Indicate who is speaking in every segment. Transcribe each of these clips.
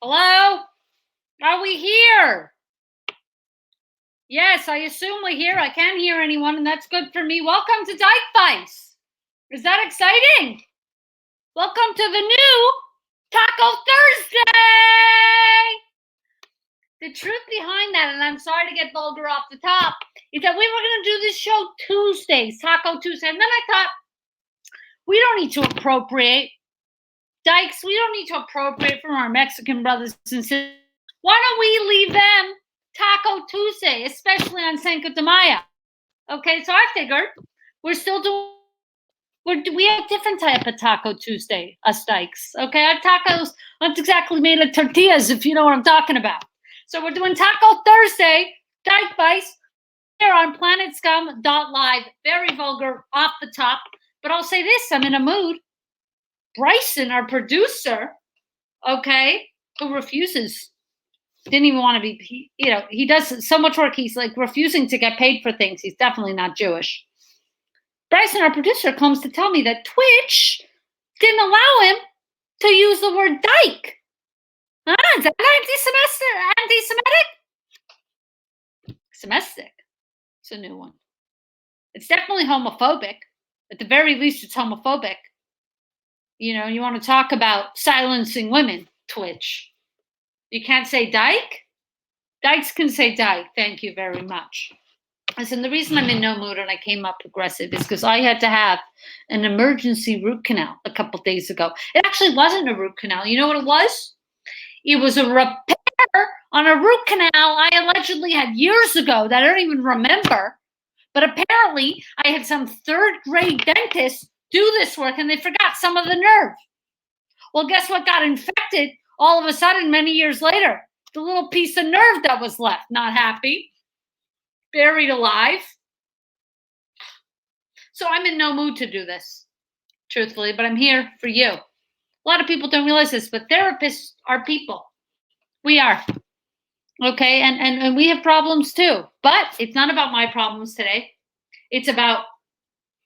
Speaker 1: Hello? Are we here? Yes, I assume we're here. I can't hear anyone, and that's good for me. Welcome to Dykevice. Is that exciting? Welcome to the new Taco Thursday. The truth behind that, and I'm sorry to get vulgar off the top, is that we were going to do this show Tuesdays, Taco Tuesday. And then I thought, we don't need to appropriate. Dykes, we don't need to appropriate from our Mexican brothers and sisters. Why don't we leave them Taco Tuesday, especially on Cinco de Mayo? Okay, so I figured we're still doing, we have different type of Taco Tuesday, us Dykes. Okay, our tacos aren't exactly made of tortillas, if you know what I'm talking about. So we're doing Taco Thursday, Dykevice, here on PlanetScum.live. Very vulgar, off the top. But I'll say this, I'm in a mood. Bryson, our producer, okay, who refuses, didn't even want to be, he does so much work, he's like refusing to get paid for things. He's definitely not Jewish. Bryson, our producer, comes to tell me that Twitch didn't allow him to use the word dyke. Is that anti-Semitic? Semitic. It's a new one. It's definitely homophobic. At the very least, it's homophobic. You want to talk about silencing women, Twitch. You can't say dyke? Dykes can say dyke. Thank you very much. Listen, the reason I'm in no mood and I came up aggressive is because I had to have an emergency root canal a couple days ago. It actually wasn't a root canal. You know what it was? It was a repair on a root canal I allegedly had years ago that I don't even remember. But apparently, I had some third-grade dentist do this work, and they forgot some of the nerve. Well, guess what got infected all of a sudden many years later? The little piece of nerve that was left. Not happy. Buried alive. So I'm in no mood to do this, truthfully, but I'm here for you. A lot of people don't realize this, but therapists are people. We are. Okay, and we have problems too. But it's not about my problems today. It's about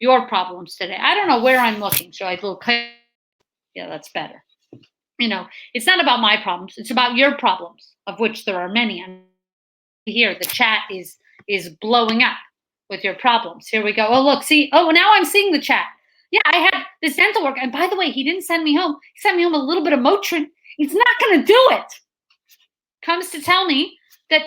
Speaker 1: your problems today. I don't know where I'm looking. So I look. Yeah, that's better. It's not about my problems. It's about your problems, of which there are many. And here, the chat is blowing up with your problems. Here we go. Oh, look, see. Oh, now I'm seeing the chat. Yeah, I had this dental work. And by the way, he didn't send me home. He sent me home a little bit of Motrin. He's not going to do it. Comes to tell me that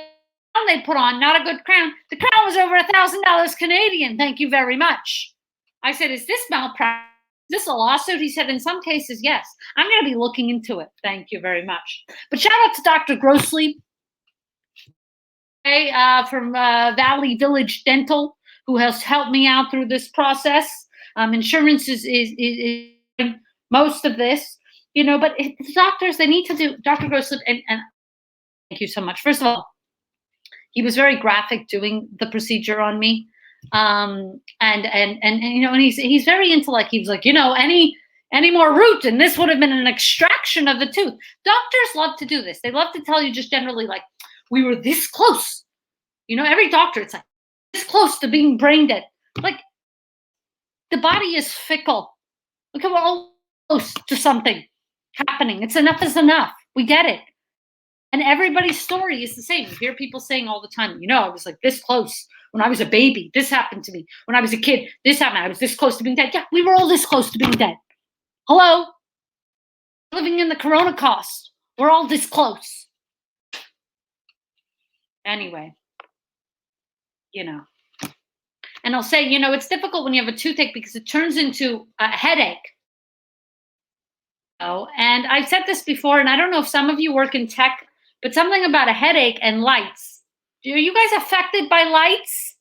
Speaker 1: they put on, not a good crown. The crown was over $1,000 Canadian. Thank you very much. I said, is this malpractice? Is this a lawsuit? He said, in some cases, yes. I'm going to be looking into it. Thank you very much. But shout out to Dr. Grossley from Valley Village Dental, who has helped me out through this process. Insurance is most of this, but the doctors, they need to do, Dr. Grossley, and thank you so much. First of all, he was very graphic doing the procedure on me. And he's very into, like, he was like, any more root and this would have been an extraction of the tooth. Doctors love to do this. They love to tell you just generally, like, we were this close. Every doctor, it's like this close to being brain dead. Like, the body is fickle. Okay, we're all close to something happening. It's enough is enough. We get it. And everybody's story is the same. You hear people saying all the time, I was like this close when I was a baby. This happened to me. When I was a kid, this happened. I was this close to being dead. Yeah, we were all this close to being dead. Hello? Living in the Corona cost. We're all this close. Anyway, And I'll say, it's difficult when you have a toothache because it turns into a headache. And I've said this before, and I don't know if some of you work in tech, but something about a headache and lights. Are you guys affected by lights?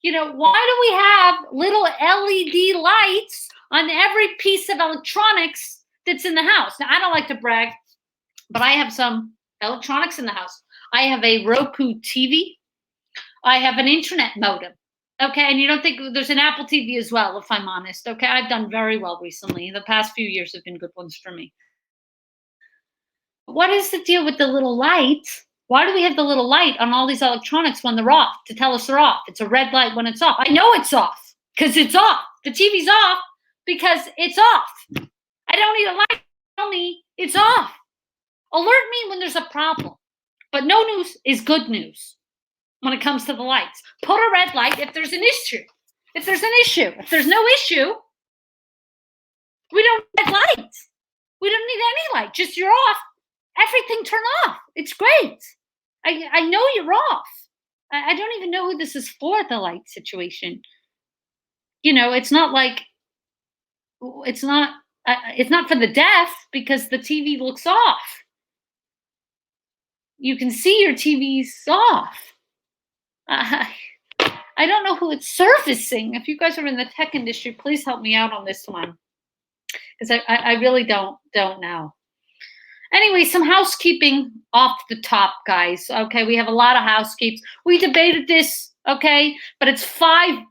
Speaker 1: Why do we have little LED lights on every piece of electronics that's in the house? Now, I don't like to brag, but I have some electronics in the house. I have a Roku TV. I have an internet modem. Okay, and you don't think there's an Apple TV as well, if I'm honest. Okay, I've done very well recently. The past few years have been good ones for me. What is the deal with the little light? Why do we have the little light on all these electronics when they're off to tell us they're off? It's a red light when it's off. I know it's off because it's off. The TV's off because it's off. I don't need a light to tell me it's off. Alert me when there's a problem. But no news is good news when it comes to the lights. Put a red light if there's an issue. If there's an issue. If there's no issue, we don't need lights. We don't need any light. Just you're off. Everything turn off. It's great. I know you're off. I don't even know who this is for, the light situation. It's not like, it's not for the deaf because the TV looks off. You can see your TV's off. I don't know who it's servicing. If you guys are in the tech industry, please help me out on this one. Because I really don't know. Anyway, some housekeeping off the top, guys. Okay, we have a lot of housekeeps. We debated this, okay? But it's $5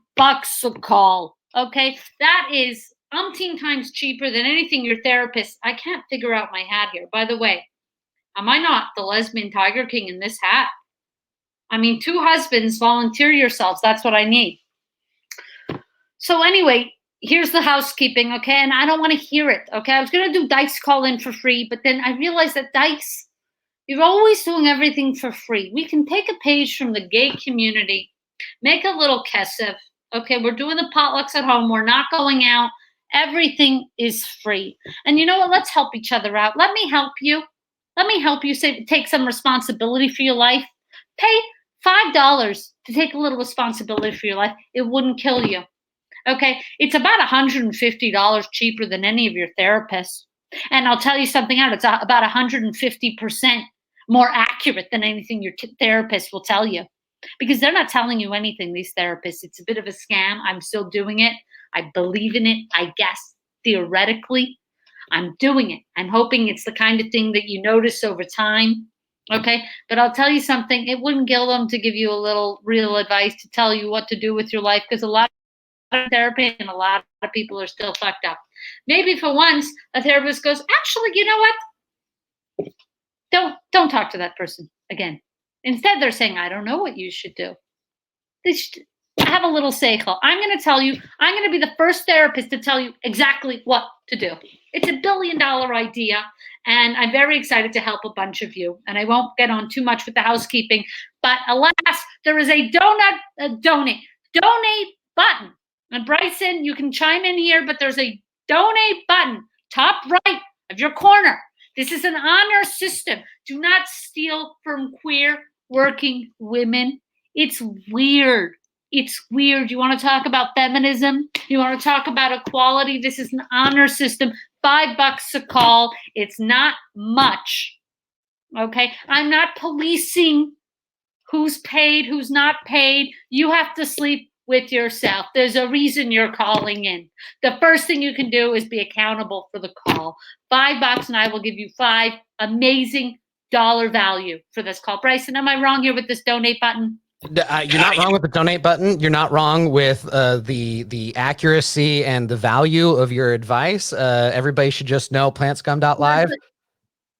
Speaker 1: a call, okay? That is umpteen times cheaper than anything your therapist. I can't figure out my hat here. By the way, am I not the lesbian Tiger King in this hat? I mean, 2 husbands, volunteer yourselves. That's what I need. So anyway, here's the housekeeping, okay? And I don't want to hear it, okay? I was going to do Dyke's call in for free, but then I realized that Dyke's, you're always doing everything for free. We can take a page from the gay community, make a little kesef, okay? We're doing the potlucks at home. We're not going out. Everything is free. And you know what? Let's help each other out. Let me help you. Let me help you take some responsibility for your life. Pay $5 to take a little responsibility for your life. It wouldn't kill you. Okay, it's about $150 cheaper than any of your therapists. And I'll tell you something else, it's about 150% more accurate than anything your therapist will tell you. Because they're not telling you anything, these therapists. It's a bit of a scam. I'm still doing it. I believe in it. I guess theoretically, I'm doing it. I'm hoping it's the kind of thing that you notice over time. Okay, but I'll tell you something. It wouldn't kill them to give you a little real advice to tell you what to do with your life, because a lot of therapy and a lot of people are still fucked up. Maybe for once a therapist goes, actually, you know what? Don't talk to that person again. Instead, they're saying, I don't know what you should do. They should have a little seichel. I'm going to tell you, I'm going to be the first therapist to tell you exactly what to do. It's $1 billion idea, and I'm very excited to help a bunch of you. And I won't get on too much with the housekeeping, but alas, there is a donate button. And Bryson, you can chime in here, but there's a donate button, top right of your corner. This is an honor system. Do not steal from queer working women. It's weird. It's weird. You want to talk about feminism? You want to talk about equality? This is an honor system. $5 a call. It's not much. Okay? I'm not policing who's paid, who's not paid. You have to sleep with yourself. There's a reason you're calling in. The first thing you can do is be accountable for the call. $5 and I will give you 5 amazing dollar value for this call. Bryson, am I wrong here with this donate button?
Speaker 2: You're not wrong with the donate button. You're not wrong with the accuracy and the value of your advice. Everybody should just know planetscum.live.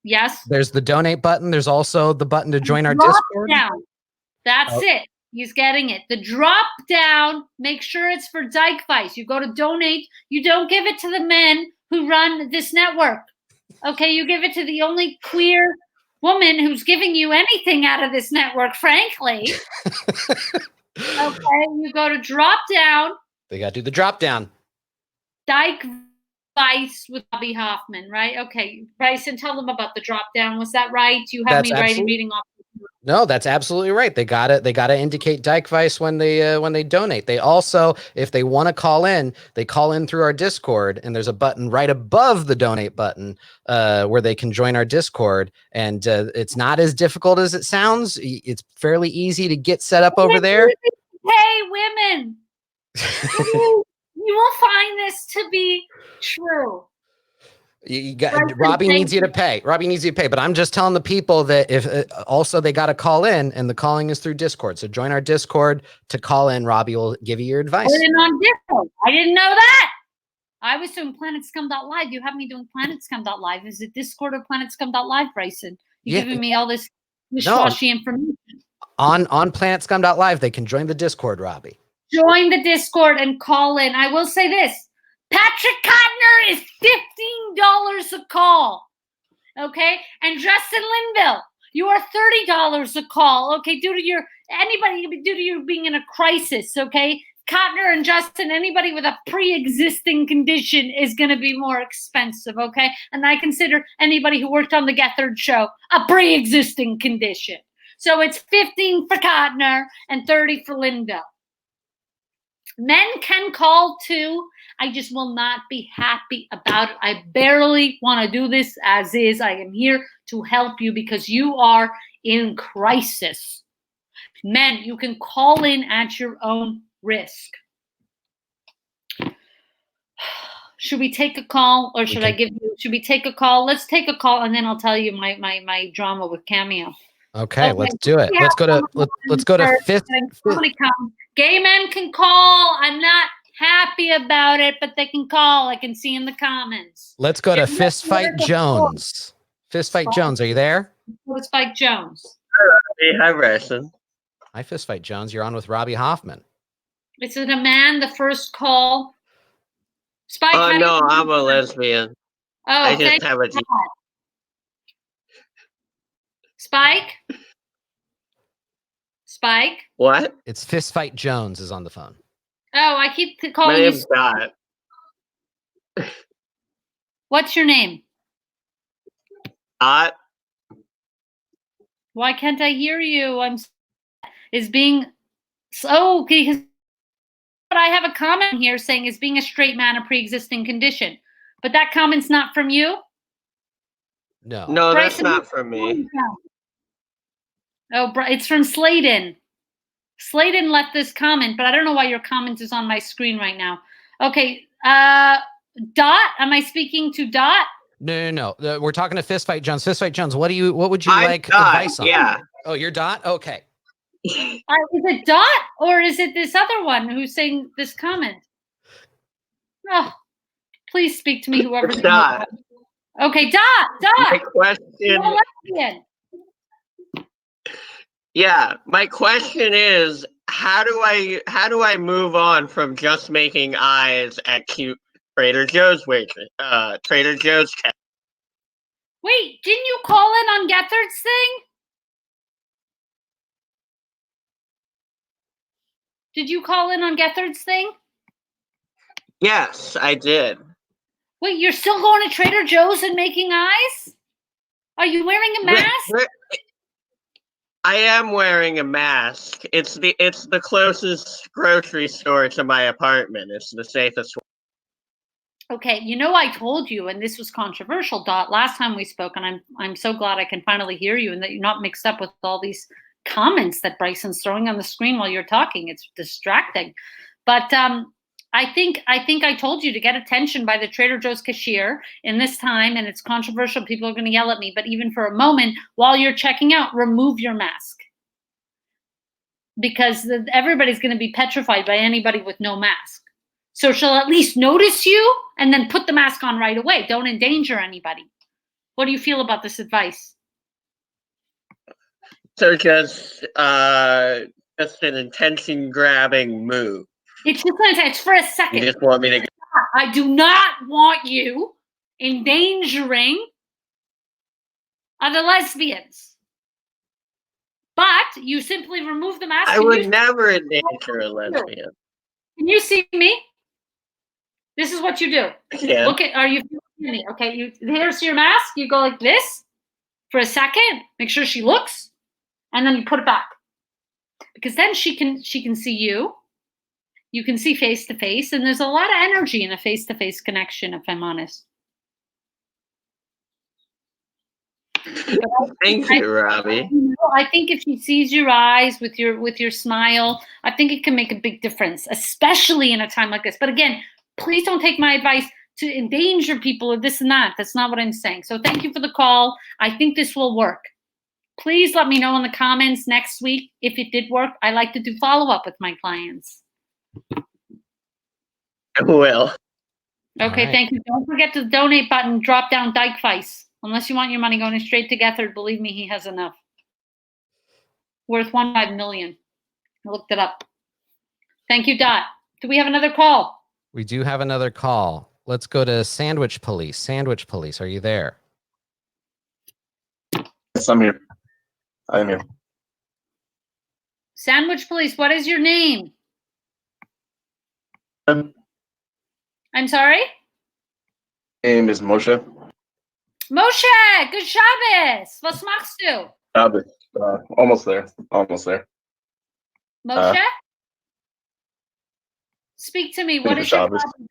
Speaker 1: Yes.
Speaker 2: There's the donate button. There's also the button to join our Discord.
Speaker 1: Down. That's it. He's getting it. The drop down, make sure it's for Dykevice. You go to donate. You don't give it to the men who run this network. Okay, you give it to the only queer woman who's giving you anything out of this network, frankly. Okay, you go to drop down.
Speaker 2: They got to do the drop down.
Speaker 1: Dykevice with Robby Hoffman, right? Okay, Bryson, tell them about the drop down. Was that right? You have me reading off.
Speaker 2: No, that's absolutely right. They got it. They got to indicate Dykevice when they donate. They also, if they want to call in, they call in through our Discord, and there's a button right above the donate button where they can join our Discord. And it's not as difficult as it sounds. It's fairly easy to get set up over there.
Speaker 1: Hey, women, you will find this to be true.
Speaker 2: You got Robby needs you to pay. Robby needs you to pay. But I'm just telling the people that if also they got to call in, and the calling is through Discord. So join our Discord to call in. Robby will give you your advice.
Speaker 1: On Discord. I didn't know that. I was doing PlanetScum.live. You have me doing PlanetScum.live. Is it Discord or PlanetScum.live, Bryson? You're giving me all this wishy-washy information.
Speaker 2: On PlanetScum.live, they can join the Discord, Robby.
Speaker 1: Join the Discord and call in. I will say this. Patrick Cotner is $15 a call. Okay, and Justin Linville, you are $30 a call. Okay, due to you being in a crisis. Okay, Cotner and Justin, anybody with a pre-existing condition is going to be more expensive. Okay, and I consider anybody who worked on the Gethard show a pre-existing condition. So it's 15 for Cotner and 30 for Linville. Men can call too. I just will not be happy about it. I barely want to do this as is. I am here to help you because you are in crisis. Men, you can call in at your own risk. Should we take a call or should we take a call? Let's take a call and then I'll tell you my drama with Cameo.
Speaker 2: Okay, let's do it. Let's go to fifth.
Speaker 1: Gay men can call. I'm not happy about it, but they can call. I can see in the comments.
Speaker 2: Let's go to Fist Fight Jones. Fist Fight Jones, are you there?
Speaker 1: Fist Fight Jones.
Speaker 3: Hi, Ryson.
Speaker 2: Hi, Fist Fight Jones. You're on with Robby Hoffman.
Speaker 1: Is it a man? The first call. Spike.
Speaker 3: Oh no, I'm a lesbian.
Speaker 1: Oh,
Speaker 3: I just have a.
Speaker 1: Spike. Spike.
Speaker 3: What?
Speaker 2: It's Fist Fight Jones is on the phone.
Speaker 1: Oh, I keep calling
Speaker 3: My
Speaker 1: you.
Speaker 3: name's Dot.
Speaker 1: What's your name?
Speaker 3: Dot.
Speaker 1: Why can't I hear you? Is being so because I have a comment here saying is being a straight man a pre-existing condition, but that comment's not from you.
Speaker 2: No,
Speaker 3: that's not from me.
Speaker 1: Oh, it's from Sladen. Sladen left this comment, but I don't know why your comment is on my screen right now. Okay, Dot, am I speaking to Dot?
Speaker 2: No. We're talking to Fist Fight Jones. Fist Fight Jones, what would you like advice on?
Speaker 3: Yeah.
Speaker 2: Oh, you're Dot? Okay.
Speaker 1: Is it Dot or is it this other one who's saying this comment? Oh, please speak to me, whoever's
Speaker 3: Dot.
Speaker 1: Okay, Dot.
Speaker 3: My question. Yeah, my question is, how do I move on from just making eyes at cute Trader Joe's waitress? Trader Joe's cat.
Speaker 1: Wait, didn't you call in on Gethard's thing? Did you call in on Gethard's thing?
Speaker 3: Yes, I did.
Speaker 1: Wait, you're still going to Trader Joe's and making eyes? Are you wearing a mask?
Speaker 3: I am wearing a mask. It's the closest grocery store to my apartment. It's the safest one.
Speaker 1: Okay, I told you, and this was controversial, Dot, last time we spoke, and I'm so glad I can finally hear you and that you're not mixed up with all these comments that Bryson's throwing on the screen while you're talking. It's distracting. But I think I told you to get attention by the Trader Joe's cashier in this time, and it's controversial. People are going to yell at me, but even for a moment while you're checking out, remove your mask. Because everybody's going to be petrified by anybody with no mask. So she'll at least notice you and then put the mask on right away. Don't endanger anybody. What do you feel about this advice?
Speaker 3: So just an attention-grabbing move.
Speaker 1: It's for a second.
Speaker 3: You just want me to...
Speaker 1: I do not want you endangering other lesbians. But you simply remove the mask.
Speaker 3: I would never endanger a lesbian.
Speaker 1: Can you see me? This is what you do.
Speaker 3: Yeah.
Speaker 1: Look at, are you feeling me? Okay, here's your mask. You go like this for a second. Make sure she looks, and then you put it back. Because then she can see you. You can see face to face, and there's a lot of energy in a face to face connection, if I'm honest.
Speaker 3: Thank you, Robby.
Speaker 1: I think if she sees your eyes with your smile, I think it can make a big difference, especially in a time like this. But again, please don't take my advice to endanger people or this and that. That's not what I'm saying. So thank you for the call. I think this will work. Please let me know in the comments next week if it did work. I like to do follow-up with my clients.
Speaker 3: I will.
Speaker 1: Okay, Thank you. Don't forget to donate button, drop down Dykevice. Unless you want your money going straight to Gethard, believe me, he has enough. Worth $1.5 million. I looked it up. Thank you, Dot. Do we have another call?
Speaker 2: We do have another call. Let's go to Sandwich Police. Sandwich Police, are you there?
Speaker 4: Yes, I'm here. I'm here.
Speaker 1: Sandwich Police, what is your name?
Speaker 4: My
Speaker 1: I'm sorry?
Speaker 4: name is Moshe.
Speaker 1: Moshe, good Shabbos. Was machst du?
Speaker 4: Shabbos. Almost there. Almost there.
Speaker 1: Moshe? Speak to me. What is your
Speaker 4: Shabbos.
Speaker 1: problem?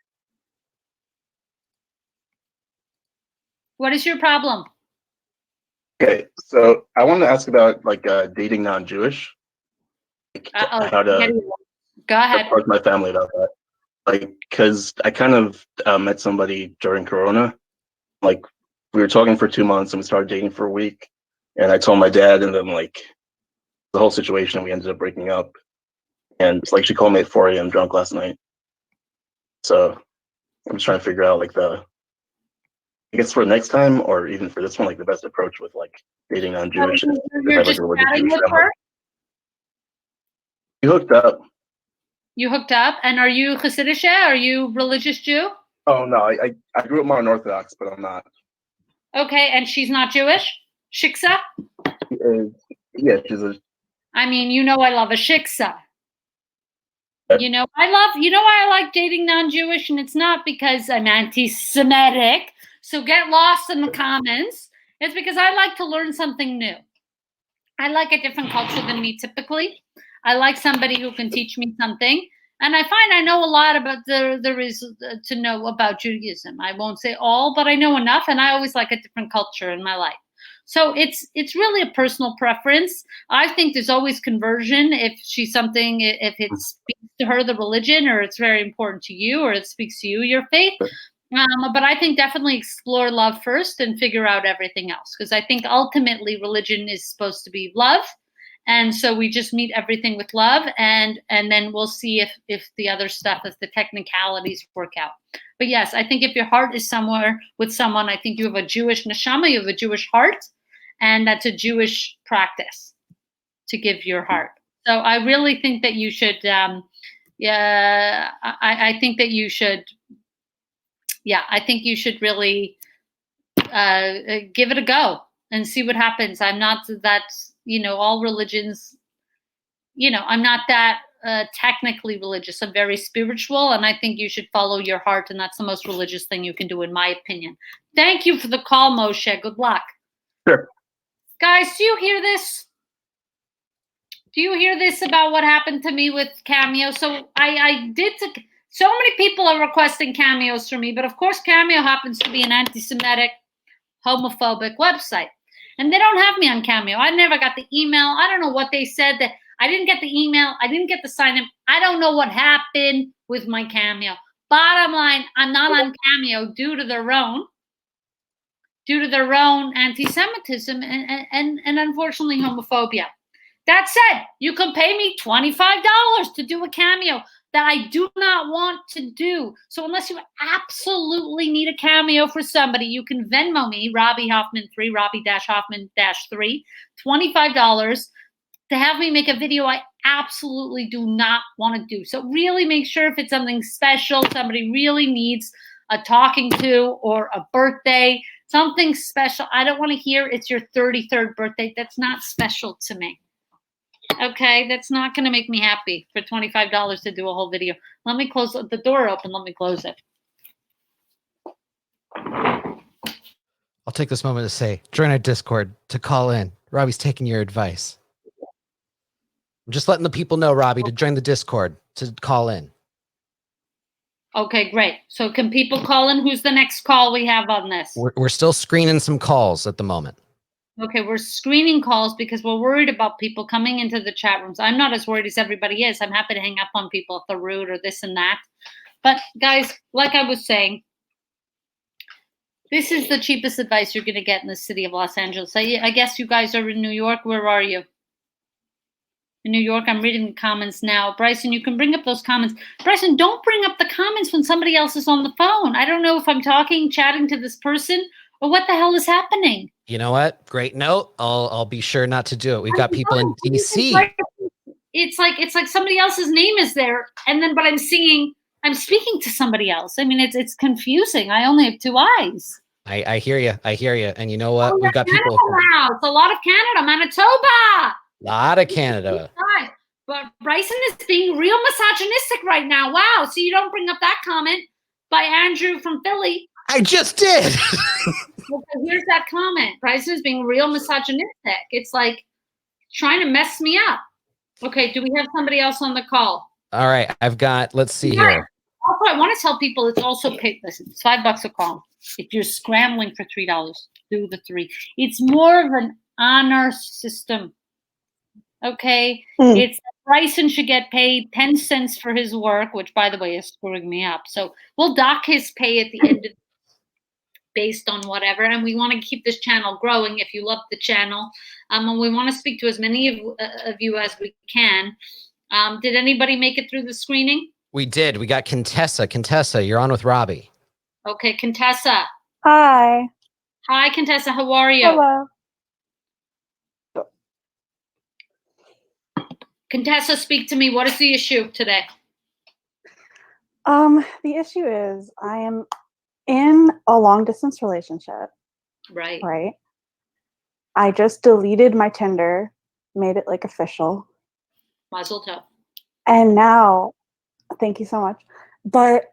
Speaker 1: What is your problem?
Speaker 4: Okay, so I wanted to ask about like dating non-Jewish. Like, how to
Speaker 1: Go ahead.
Speaker 4: approach my family about that. Like, because I kind of met somebody during Corona. Like, we were talking for 2 months and we started dating for a week. And I told my dad, and then like the whole situation, and we ended up breaking up. And it's like she called me at 4 a.m. drunk last night. So I'm just trying to figure out like I guess for next time or even for this one, like the best approach with like dating non-Jewish.
Speaker 1: You're just chatting with her?
Speaker 4: You hooked up.
Speaker 1: You hooked up, and are you Hasidic? Are you religious Jew?
Speaker 4: Oh no, I grew up more Orthodox, but I'm not.
Speaker 1: Okay, and she's not Jewish? Shiksa?
Speaker 4: Yeah, she's a.
Speaker 1: I mean, you know I love a shiksa. You know, you know why I like dating non-Jewish, and it's not because I'm anti-Semitic, so get lost in the comments. It's because I like to learn something new. I like a different culture than me typically. I like somebody who can teach me something. And I find I know a lot about there is to know about Judaism. I won't say all, but I know enough, and I always like a different culture in my life. So it's really a personal preference. I think there's always conversion if she's something, if it speaks to her, the religion, or it's very important to you, or it speaks to you, your faith. But I think definitely explore love first and figure out everything else. Because I think ultimately religion is supposed to be love. And so we just meet everything with love, and then we'll see if the other stuff, if the technicalities work out. But yes, I think if your heart is somewhere with someone, I think you have a Jewish neshama, you have a Jewish heart, and that's a Jewish practice to give your heart. So I really think that you should, I think that you should, I think you should really give it a go and see what happens. I'm not that, all religions, I'm not that technically religious. I'm very spiritual, and I think you should follow your heart, and that's the most religious thing you can do, in my opinion. Thank you for the call, Moshe. Good luck.
Speaker 4: Sure.
Speaker 1: Guys, do you hear this? Do you hear this about what happened to me with Cameo? So so many people are requesting cameos from me, but of course Cameo happens to be an anti-Semitic, homophobic website. And they don't have me on Cameo. I never got the email. I don't know what they said. That I didn't get the email. I didn't get the sign-in. I don't know what happened with my Cameo. Bottom line, I'm not on Cameo due to their own anti-Semitism and unfortunately homophobia. That said, you can pay me $25 to do a cameo that I do not want to do. So unless you absolutely need a cameo for somebody, you can Venmo me, Robby Hoffman 3, Robby-Hoffman -3, $25 to have me make a video I absolutely do not want to do. So really make sure if it's something special, somebody really needs a talking to or a birthday, something special. I don't want to hear it's your 33rd birthday. That's not special to me. Okay, that's not going to make me happy for $25 to do a whole video. Let me close the door open. Let me close it.
Speaker 2: I'll take this moment to say, join our Discord to call in. Robby's taking your advice. I'm just letting the people know, Robby, to join the Discord to call in.
Speaker 1: Okay, great. So can people call in? Who's the next call we have on this?
Speaker 2: We're still screening some calls at the moment.
Speaker 1: Okay, we're screening calls because we're worried about people coming into the chat rooms. I'm not as worried as everybody is. I'm happy to hang up on people if they're rude or this and that. But guys, like I was saying, this is the cheapest advice you're going to get in the city of Los Angeles. I guess you guys are in New York. Where are you? In New York, I'm reading the comments now. Bryson, you can bring up those comments. Bryson, don't bring up the comments when somebody else is on the phone. I don't know if I'm chatting to this person, or what the hell is happening.
Speaker 2: You know what? Great note. I'll be sure not to do it. We've got people in DC.
Speaker 1: It's like somebody else's name is there, and then but I'm speaking to somebody else. I mean, it's confusing. I only have 2 eyes.
Speaker 2: I hear you. I hear you. And you know what?
Speaker 1: Oh,
Speaker 2: We've got
Speaker 1: Canada
Speaker 2: people,
Speaker 1: now. It's a lot of Canada, Manitoba.
Speaker 2: a lot of Canada.
Speaker 1: Right. But Bryson is being real misogynistic right now. Wow. So you don't bring up that comment by Andrew from Philly.
Speaker 2: I just did.
Speaker 1: Well, here's that comment. Bryson is being real misogynistic. It's like trying to mess me up. Okay, do we have somebody else on the call?
Speaker 2: All right, I've got, let's see here.
Speaker 1: Also, I want to tell people it's also paid. Listen, it's $5 a call. If you're scrambling for $3, do the 3. It's more of an honor system. Okay, it's Bryson should get paid 10 cents for his work, which by the way is screwing me up. So we'll dock his pay at the end of based on whatever, and we want to keep this channel growing. If you love the channel, and we want to speak to as many of you as we can. Did anybody make it through the screening?
Speaker 2: We did. We got Contessa. Contessa, you're on with Robby.
Speaker 1: Okay, Contessa.
Speaker 5: Hi.
Speaker 1: Hi, Contessa. How are you?
Speaker 5: Hello.
Speaker 1: Contessa, speak to me. What is the issue today?
Speaker 5: The issue is I am in a long distance relationship.
Speaker 1: Right.
Speaker 5: Right. I just deleted my Tinder, made it like official.
Speaker 1: Mazel tov.
Speaker 5: And now, thank you so much. But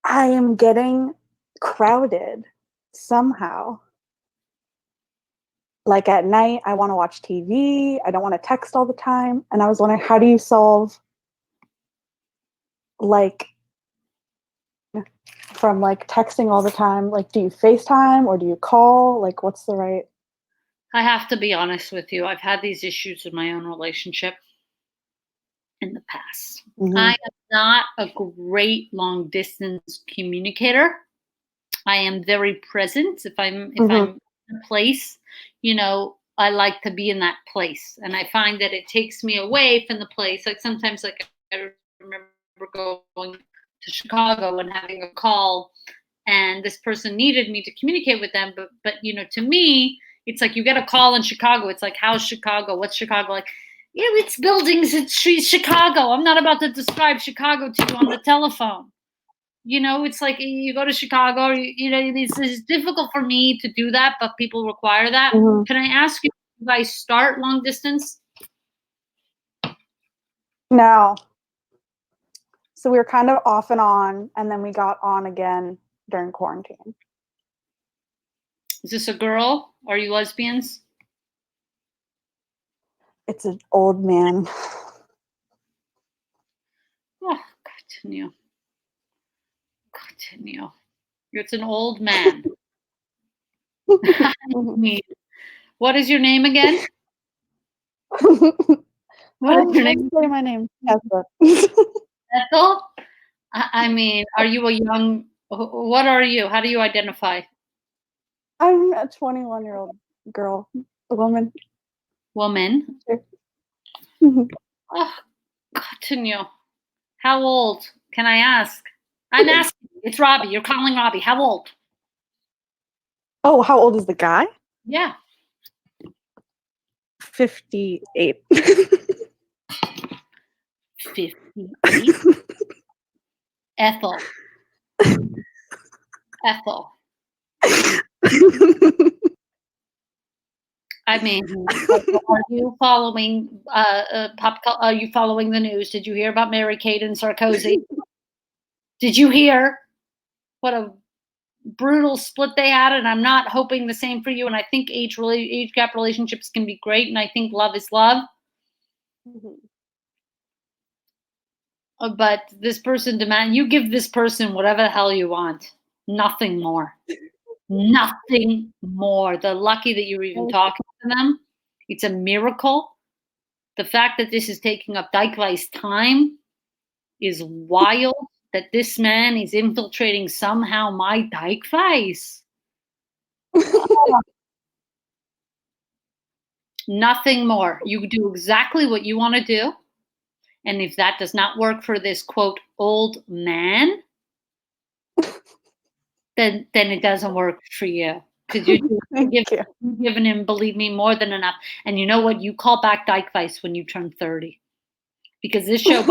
Speaker 5: I am getting crowded somehow. Like at night, I want to watch TV. I don't want to text all the time. And I was wondering, how do you solve like from like texting all the time? Like, do you FaceTime or do you call? Like, what's the right?
Speaker 1: I have to be honest with you. I've had these issues in my own relationship in the past.
Speaker 5: Mm-hmm.
Speaker 1: I am not a great long distance communicator. I am very present. If I'm in a place, you know, I like to be in that place, and I find that it takes me away from the place. Like sometimes, like I remember going to Chicago and having a call, and this person needed me to communicate with them, but you know, to me, it's like you get a call in Chicago. It's like, how's Chicago? What's Chicago like? Yeah, it's buildings, it's streets, Chicago. I'm not about to describe Chicago to you on the telephone. You know, it's like you go to Chicago, you know, it's difficult for me to do that, but people require that.
Speaker 5: Mm-hmm.
Speaker 1: Can I ask you guys start long distance?
Speaker 5: No. So we were kind of off and on, and then we got on again during quarantine.
Speaker 1: Is this a girl? Are you lesbians?
Speaker 5: It's an old man.
Speaker 1: Oh, continue. Continue. It's an old man. I mean, what is your name again? What is your name?
Speaker 5: Say my name.
Speaker 1: Ethel? I mean, are you a young, what are you? How do you identify?
Speaker 5: I'm a 21-year-old girl, a woman.
Speaker 1: Woman?
Speaker 5: Mm-hmm.
Speaker 1: Oh, continue. How old? Can I ask? I'm asking. It's Robby. You're calling Robby. How old?
Speaker 5: Oh, how old is the guy?
Speaker 1: Yeah.
Speaker 5: 58.
Speaker 1: 58. Ethel. Ethel. I mean, are you following are you following the news? Did you hear about Mary-Kate and Sarkozy? Did you hear what a brutal split they had? And I'm not hoping the same for you. And I think age gap relationships can be great. And I think love is love.
Speaker 5: Mm-hmm.
Speaker 1: But this person you give this person whatever the hell you want. Nothing more. Nothing more. They're lucky that you're even talking to them. It's a miracle. The fact that this is taking up Dykevice time is wild. That this man is infiltrating somehow my Dykevice. Nothing more. You do exactly what you want to do. And if that does not work for this, quote, old man, then it doesn't work for you. Because you're giving him, believe me, more than enough. And you know what? You call back Dykevice when you turn 30. Because this show,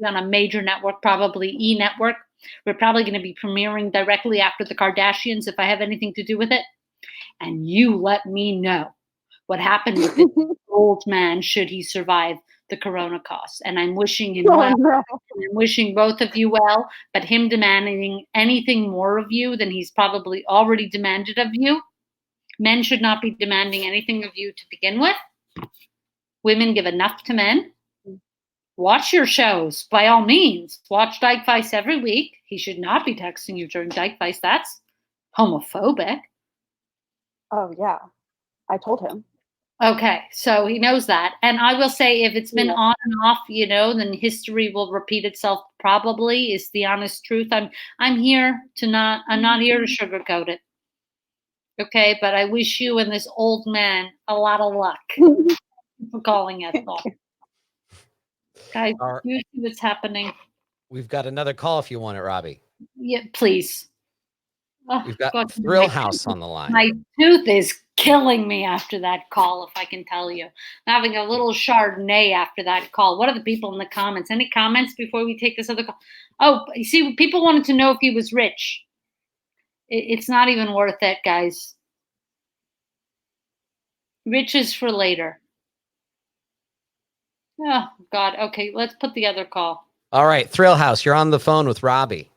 Speaker 1: on a major network, probably E! Network, We're probably going to be premiering directly after the Kardashians if I have anything to do with it. And you let me know what happened with this old man should he survive the corona costs. And I'm wishing him well.
Speaker 5: no.
Speaker 1: I'm wishing both of you well, but him demanding anything more of you than he's probably already demanded of you. Men should not be demanding anything of you to begin with. Women give enough to men. Watch your shows, by all means. Watch Dykevice every week. He should not be texting you during Dykevice. That's homophobic.
Speaker 5: Oh, yeah. I told him.
Speaker 1: Okay, so he knows that. And I will say if it's been on and off, then history will repeat itself probably, is the honest truth. I'm here to I'm not here to sugarcoat it. Okay, but I wish you and this old man a lot of luck for calling it all. Guys, you see what's happening.
Speaker 2: We've got another call if you want it, Robby.
Speaker 1: Yeah, please. Oh,
Speaker 2: We've got Thrill House on the line.
Speaker 1: My tooth is killing me after that call, if I can tell you. I'm having a little Chardonnay after that call. What are the people in the comments? Any comments before we take this other call? Oh, you see, people wanted to know if he was rich. It's not even worth it, guys. Riches for later. Oh, God. Okay, let's put the other call.
Speaker 2: All right, Thrill House, you're on the phone with Robby.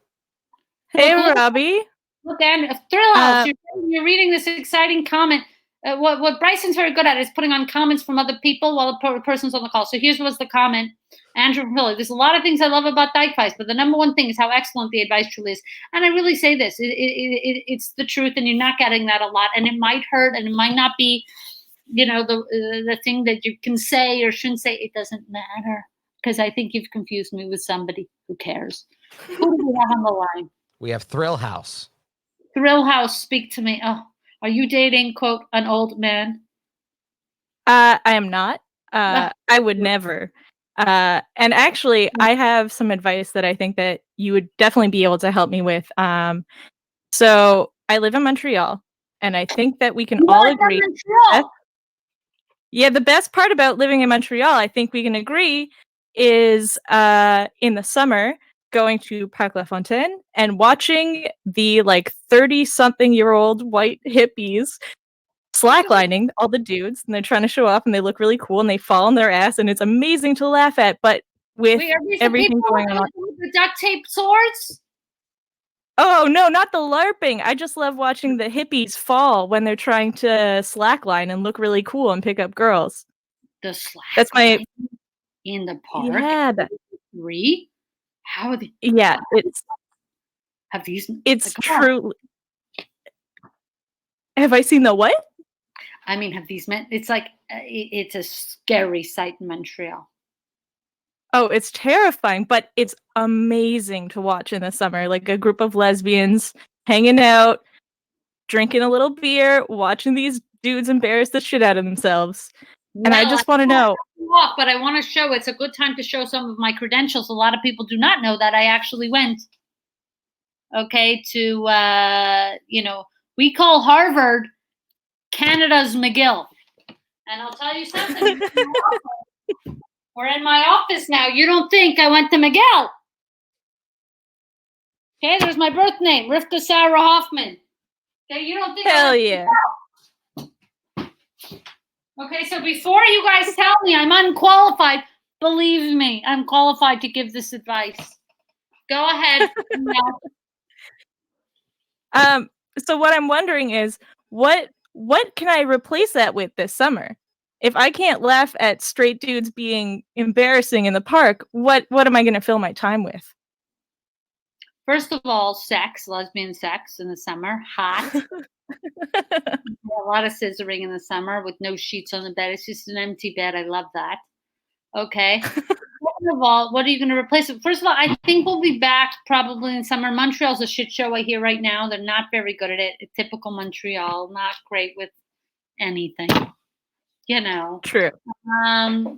Speaker 6: Hey, Robby.
Speaker 1: Look, and Thrill House, you're reading this exciting comment. What Bryson's very good at is putting on comments from other people while the person's on the call. So here's what's the comment. Andrew from Philly, there's a lot of things I love about Dykevice, but the number one thing is how excellent the advice truly is. And I really say this, it's the truth, and you're not getting that a lot. And it might hurt, and it might not be, the thing that you can say or shouldn't say. It doesn't matter, because I think you've confused me with somebody who cares. Who do we have on the line?
Speaker 2: We have Thrill House.
Speaker 1: Thrill House, speak to me. Oh, are you dating, quote, an old man?
Speaker 6: I am not. I would never. And actually, I have some advice that I think that you would definitely be able to help me with. So I live in Montreal, and I think that we can all agree. The best part about living in Montreal, I think we can agree, is in the summer going to Parc La Fontaine and watching the 30-something-year-old white hippies slacklining all the dudes, and they're trying to show off, and they look really cool, and they fall on their ass, and it's amazing to laugh at. But with everything going on,
Speaker 1: the duct tape swords.
Speaker 6: Oh no, not the LARPing. I just love watching the hippies fall when they're trying to slackline and look really cool and pick up girls.
Speaker 1: The slack.
Speaker 6: That's my
Speaker 1: in the park.
Speaker 6: Yeah,
Speaker 1: how are they?
Speaker 6: Yeah,
Speaker 1: have these?
Speaker 6: It's true. Have I seen the what?
Speaker 1: I mean, have these men? It's like it's a scary sight in Montreal.
Speaker 6: Oh, it's terrifying, but it's amazing to watch in the summer. Like a group of lesbians hanging out, drinking a little beer, watching these dudes embarrass the shit out of themselves. And I just want to know.
Speaker 1: But I want to show, it's a good time to show some of my credentials. A lot of people do not know that I actually went, to, we call Harvard Canada's McGill. And I'll tell you something. We're in my office now. You don't think I went to McGill? Okay, there's my birth name, Rivka Sarah Hoffman. Okay, you don't think?
Speaker 6: Hell yeah.
Speaker 1: Okay, so before you guys tell me I'm unqualified, believe me, I'm qualified to give this advice. Go ahead.
Speaker 6: So what I'm wondering is, what can I replace that with this summer? If I can't laugh at straight dudes being embarrassing in the park, what am I going to fill my time with?
Speaker 1: First of all, sex, lesbian sex in the summer, hot. A lot of scissoring in the summer with no sheets on the bed. It's just an empty bed. I love that. Okay. Second of all, what are you going to replace it? First of all, I think we'll be back probably in summer. Montreal's a shit show I hear right now. They're not very good at it. Typical Montreal, not great with anything.
Speaker 6: True.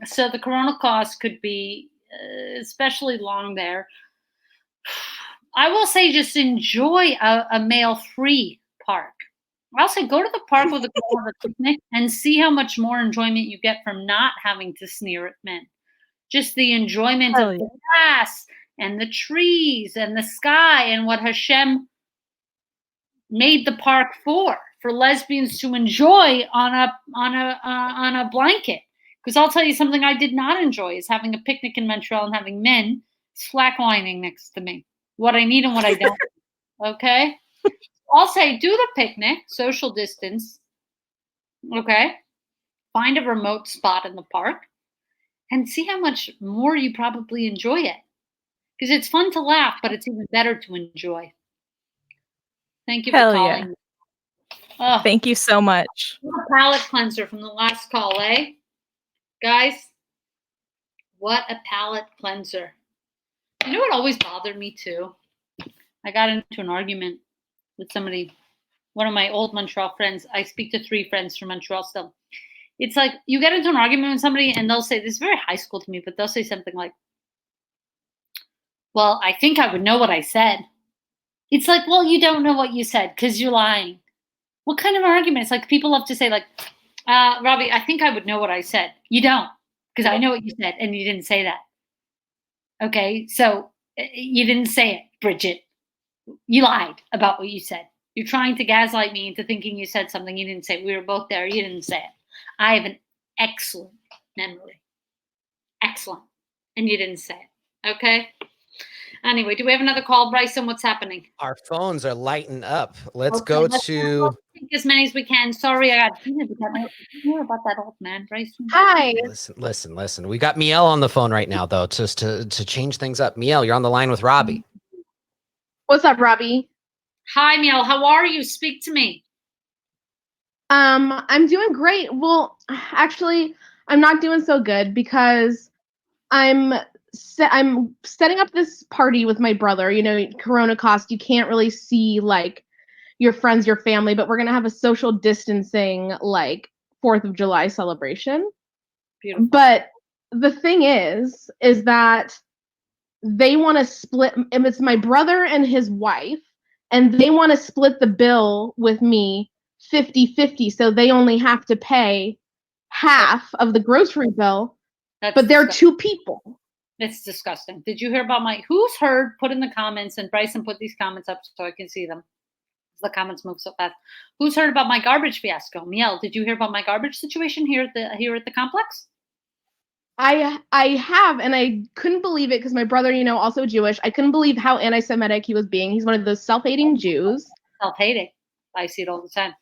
Speaker 1: So the corona cost could be especially long there. I will say just enjoy a male-free park. I'll say go to the park with a girl on a picnic and see how much more enjoyment you get from not having to sneer at men. Just the enjoyment of the grass and the trees and the sky and what Hashem made the park for lesbians to enjoy on a blanket. Because I'll tell you something I did not enjoy is having a picnic in Montreal and having men slacklining next to me. What I need and what I don't. Okay? I'll say do the picnic, social distance. Okay? Find a remote spot in the park and see how much more you probably enjoy it. Because it's fun to laugh, but it's even better to enjoy. Thank you for
Speaker 6: Hell
Speaker 1: calling.
Speaker 6: yeah.
Speaker 1: Oh,
Speaker 6: Thank you so much.
Speaker 1: what a palate cleanser from the last call, eh? Guys, what a palate cleanser. You know what always bothered me too? I got into an argument with somebody, one of my old Montreal friends. I speak to 3 friends from Montreal still. It's like you get into an argument with somebody and they'll say, this is very high school to me, but they'll say something like, well, I think I would know what I said. It's like, well, you don't know what you said because you're lying. What kind of argument? It's like people love to say like, Robby, I think I would know what I said. You don't, because I know what you said and you didn't say that. Okay, so you didn't say it, Bridget. You lied about what you said. You're trying to gaslight me into thinking you said something you didn't say. We were both there. You didn't say it. I have an excellent memory. Excellent. And you didn't say it. Okay? Anyway, do we have another call, Bryson? What's happening?
Speaker 2: Our phones are lighting up. Let's
Speaker 1: Okay,
Speaker 2: go
Speaker 1: let's
Speaker 2: to.
Speaker 1: take as many as we can. Sorry, I got heated with that. Did you hear about that old man, Bryson?
Speaker 7: Hi.
Speaker 2: Listen. We got Miel on the phone right now, though, just to change things up. Miel, you're on the line with Robby.
Speaker 7: What's up, Robby?
Speaker 1: Hi, Miel. How are you? Speak to me.
Speaker 7: I'm doing great. Well, actually, I'm not doing so good because I'm setting up this party with my brother. You know, Corona cost, you can't really see like your friends, your family, but we're gonna have a social distancing like 4th of July celebration.
Speaker 1: Beautiful.
Speaker 7: But the thing is that they want to split. It's my brother and his wife, and they want to split the bill with me 50-50. So they only have to pay half of the grocery bill, but they're
Speaker 1: disgusting.
Speaker 7: 2 people.
Speaker 1: It's disgusting. Did you hear about who's heard? Put in the comments, and Bryson put these comments up so I can see them. The comments move so fast. Who's heard about my garbage fiasco? Miel, did you hear about my garbage situation here at the complex?
Speaker 7: I have, and I couldn't believe it because my brother, you know, also Jewish. I couldn't believe how anti-Semitic he was being. He's one of those self-hating Jews.
Speaker 1: Self-hating. I see it all the time.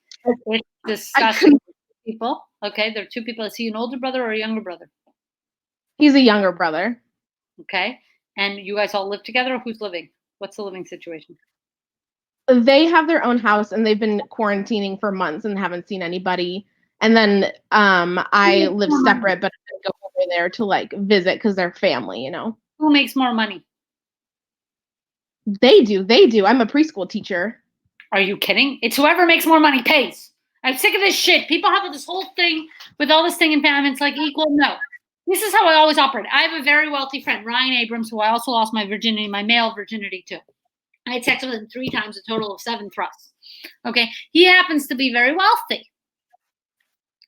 Speaker 1: It's disgusting. People. Okay, there are 2 people. Is he an older brother or a younger brother?
Speaker 7: He's a younger brother.
Speaker 1: Okay, and you guys all live together? Or who's living? What's the living situation?
Speaker 7: They have their own house, and they've been quarantining for months and haven't seen anybody. And then I live separate, but I go over there to like visit because they're family, you know.
Speaker 1: Who makes more money?
Speaker 7: They do. I'm a preschool teacher.
Speaker 1: Are you kidding? It's whoever makes more money pays. I'm sick of this shit. People have this whole thing with all this thing in family. It's like equal. No. This is how I always operate. I have a very wealthy friend, Ryan Abrams, who I also lost my virginity, my male virginity to. I had sex with him 3 times, a total of 7 thrusts. Okay. He happens to be very wealthy.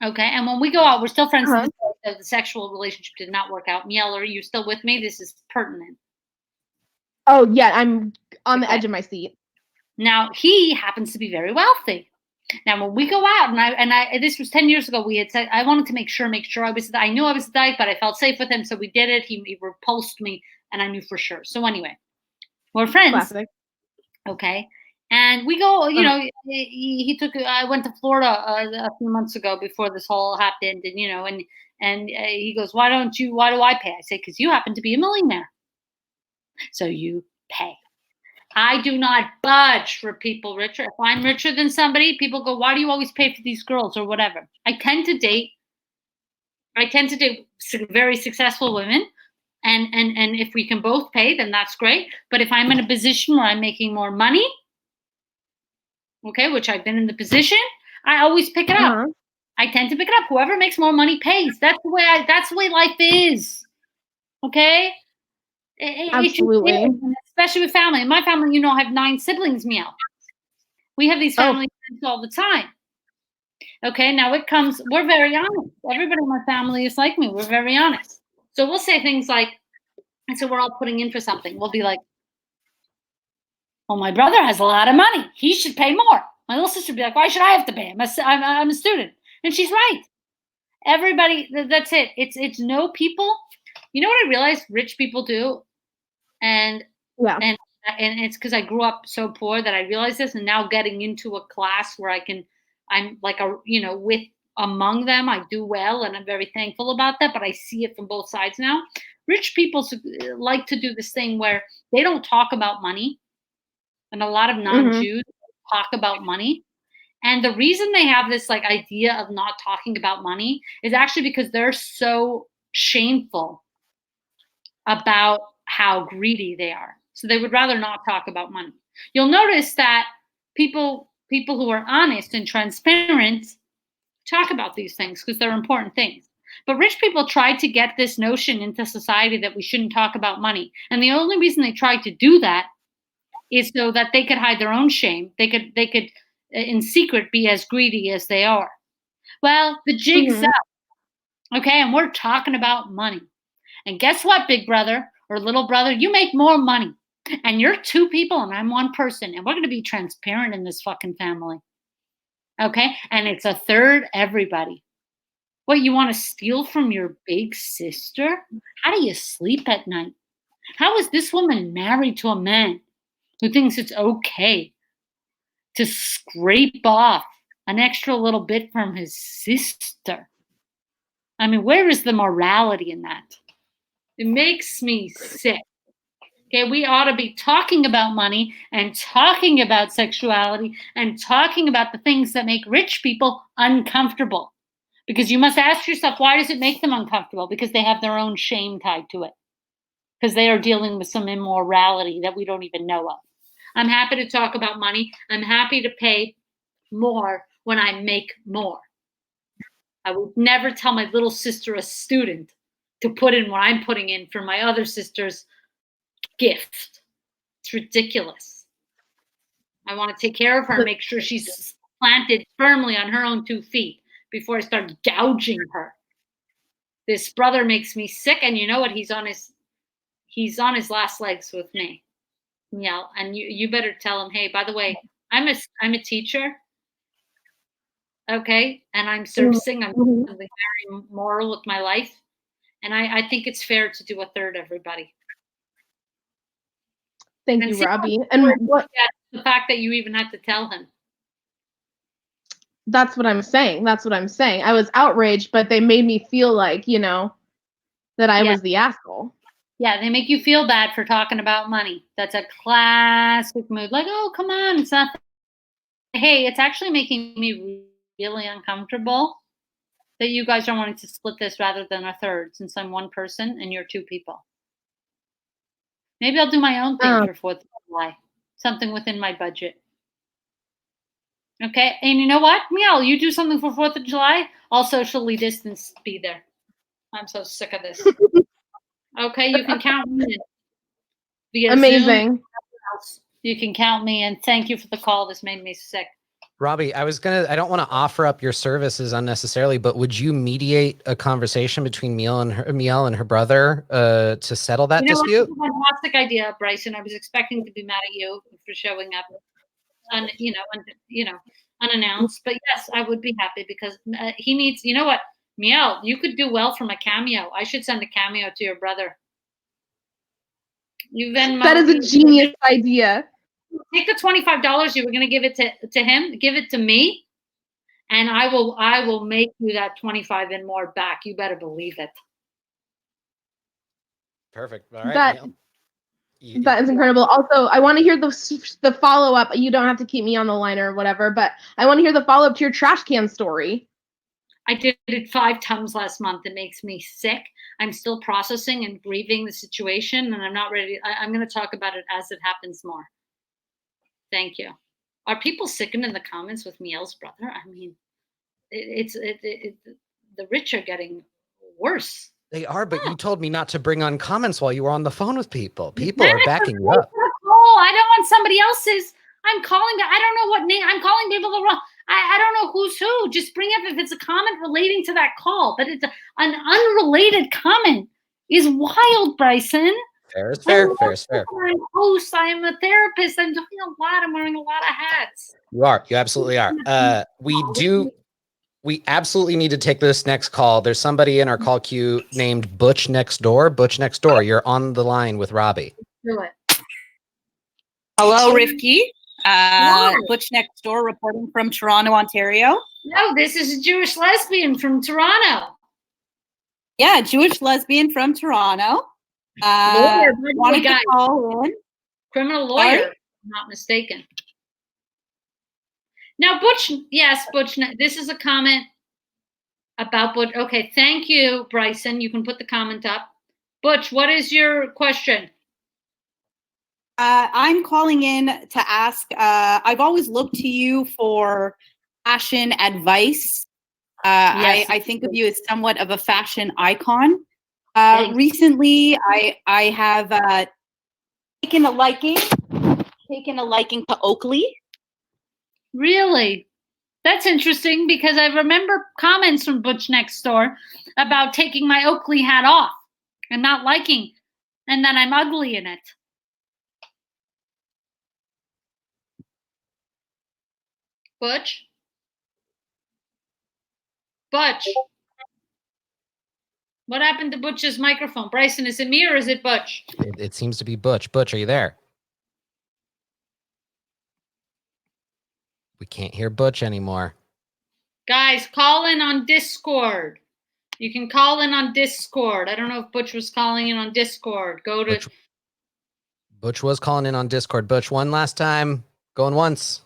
Speaker 1: Okay. And when we go out, we're still friends. The sexual relationship did not work out. Miel, are you still with me? This is pertinent.
Speaker 7: Oh, yeah. I'm on the edge of my seat.
Speaker 1: Now, he happens to be very wealthy. Now, when we go out, and I this was 10 years ago, we had said, I wanted to make sure I knew I was a dyke, but I felt safe with him. So we did it. He repulsed me, and I knew for sure. So anyway, we're friends.
Speaker 7: Classic.
Speaker 1: Okay. And we go, you know, I went to Florida a few months ago before this whole happened. And, you know, and he goes, why do I pay? I say, because you happen to be a millionaire. So you pay. I do not budge for people richer. If I'm richer than somebody, people go, why do you always pay for these girls or whatever? I tend to date very successful women. And if we can both pay, then that's great. But if I'm in a position where I'm making more money, okay, which I've been in the position, I always pick it up. I tend to pick it up. Whoever makes more money pays. That's the way life is. Okay?
Speaker 7: Absolutely.
Speaker 1: Especially with family. In my family, you know, I have 9 siblings, Miel. We have these family events all the time. Okay, now we're very honest. Everybody in my family is like me. We're very honest. So we'll say things like, And so we're all putting in for something. We'll be like, well, my brother has a lot of money. He should pay more. My little sister would be like, why should I have to pay? I'm a student. And she's right. Everybody, that's it. It's no people. You know what I realized rich people do? And it's because I grew up so poor that I realized this, and now getting into a class where I'm like with among them, I do well, and I'm very thankful about that. But I see it from both sides now. Rich people like to do this thing where they don't talk about money, and a lot of non-Jews talk about money. And the reason they have this like idea of not talking about money is actually because they're so shameful about how greedy they are. So they would rather not talk about money. You'll notice that people who are honest and transparent talk about these things because they're important things. But rich people tried to get this notion into society that we shouldn't talk about money. And the only reason they tried to do that is so that they could hide their own shame. They could in secret be as greedy as they are. Well, the jig's up. Okay, and we're talking about money. And guess what, big brother or little brother? You make more money. And you're two people and I'm one person. And we're going to be transparent in this fucking family. Okay? And it's a third everybody. What, you want to steal from your big sister? How do you sleep at night? How is this woman married to a man who thinks it's okay to scrape off an extra little bit from his sister? I mean, where is the morality in that? It makes me sick. Okay, we ought to be talking about money and talking about sexuality and talking about the things that make rich people uncomfortable. Because you must ask yourself, why does it make them uncomfortable? Because they have their own shame tied to it. Because they are dealing with some immorality that we don't even know of. I'm happy to talk about money. I'm happy to pay more when I make more. I would never tell my little sister, a student, to put in what I'm putting in for my other sister's gift. It's ridiculous. I want to take care of her, make sure she's planted firmly on her own 2 feet before I start gouging her. This brother makes me sick, and you know what? He's on his last legs with me. Yeah, and you better tell him, hey, by the way, I'm a teacher. Okay, and I'm servicing. I'm very moral with my life, and I think it's fair to do a third, everybody.
Speaker 7: Thank you, Robby. And what
Speaker 1: the fact that you even had to tell him.
Speaker 7: That's what I'm saying. That's what I'm saying. I was outraged, but they made me feel like, that I was the asshole.
Speaker 1: Yeah, they make you feel bad for talking about money. That's a classic mood. Like, oh, come on, it's not. Hey, it's actually making me really uncomfortable that you guys are wanting to split this rather than a third, since I'm one person and you're 2 people. Maybe I'll do my own thing for 4th of July. Something within my budget. Okay, and you know what? Meow, you do something for 4th of July, I'll socially distance be there. I'm so sick of this. Okay, you can count me in. Via
Speaker 7: Amazing.
Speaker 1: Zoom, you can count me in. Thank you for the call. This made me sick.
Speaker 2: Robbie, I don't want to offer up your services unnecessarily, but would you mediate a conversation between Miel and her brother to settle that dispute?
Speaker 1: What? Fantastic idea, Bryson. I was expecting to be mad at you for showing up, unannounced. But yes, I would be happy because he needs. You know what, Miel, you could do well from a cameo. I should send a cameo to your brother.
Speaker 7: That is a genius idea.
Speaker 1: Take the $25 you were going to give it to him, give it to me, and I will make you that 25 and more back. You better believe it.
Speaker 2: Perfect. All right.
Speaker 7: That is incredible. Also, I want to hear the follow-up. You don't have to keep me on the line or whatever, but I want to hear the follow-up to your trash can story.
Speaker 1: I did it 5 times last month. It makes me sick. I'm still processing and grieving the situation, and I'm not ready. I'm going to talk about it as it happens more. Thank you. Are people sickened in the comments with Miel's brother? I mean, the rich are getting worse.
Speaker 2: They are, but you told me not to bring on comments while you were on the phone with people. People are backing you up.
Speaker 1: Oh, I don't want somebody else's. I'm calling. I don't know what name. I'm calling people the wrong. I don't know who's who. Just bring up if it's a comment relating to that call. But it's an unrelated comment is wild, Bryson.
Speaker 2: Fair is fair. Fair is fair.
Speaker 1: I'm a host. I am a therapist. I'm doing a lot. I'm wearing a lot of hats.
Speaker 2: You are. You absolutely are. We absolutely need to take this next call. There's somebody in our call queue named Butch Next Door. Butch Next Door, you're on the line with Robby.
Speaker 1: Do it.
Speaker 8: Hello, Rifki. Butch Next Door reporting from Toronto, Ontario.
Speaker 1: No, this is a Jewish lesbian from Toronto.
Speaker 8: Yeah, Jewish lesbian from Toronto.
Speaker 1: Lawyer,
Speaker 8: Wanted
Speaker 1: guy.
Speaker 8: to call in.
Speaker 1: Criminal lawyer,
Speaker 8: Sorry?
Speaker 1: if I'm not mistaken. Now, Butch, yes, Butch, this is a comment about Butch. Okay, thank you, Bryson. You can put the comment up. Butch, what is your question?
Speaker 8: I'm calling in to ask. I've always looked to you for fashion advice.
Speaker 1: Yes.
Speaker 8: I think of you as somewhat of a fashion icon.
Speaker 1: Thanks.
Speaker 8: Recently, I have taken a liking to Oakley.
Speaker 1: Really? That's interesting because I remember comments from Butch Next Door about taking my Oakley hat off and not liking, and that I'm ugly in it. Butch? Butch? What happened to Butch's microphone? Bryson, is it me or is it Butch?
Speaker 2: It seems to be Butch. Butch, are you there? We can't hear Butch anymore.
Speaker 1: Guys, call in on Discord. You can call in on Discord. I don't know if Butch was calling in on Discord. Go to...
Speaker 2: Butch was calling in on Discord. Butch, one last time. Going once.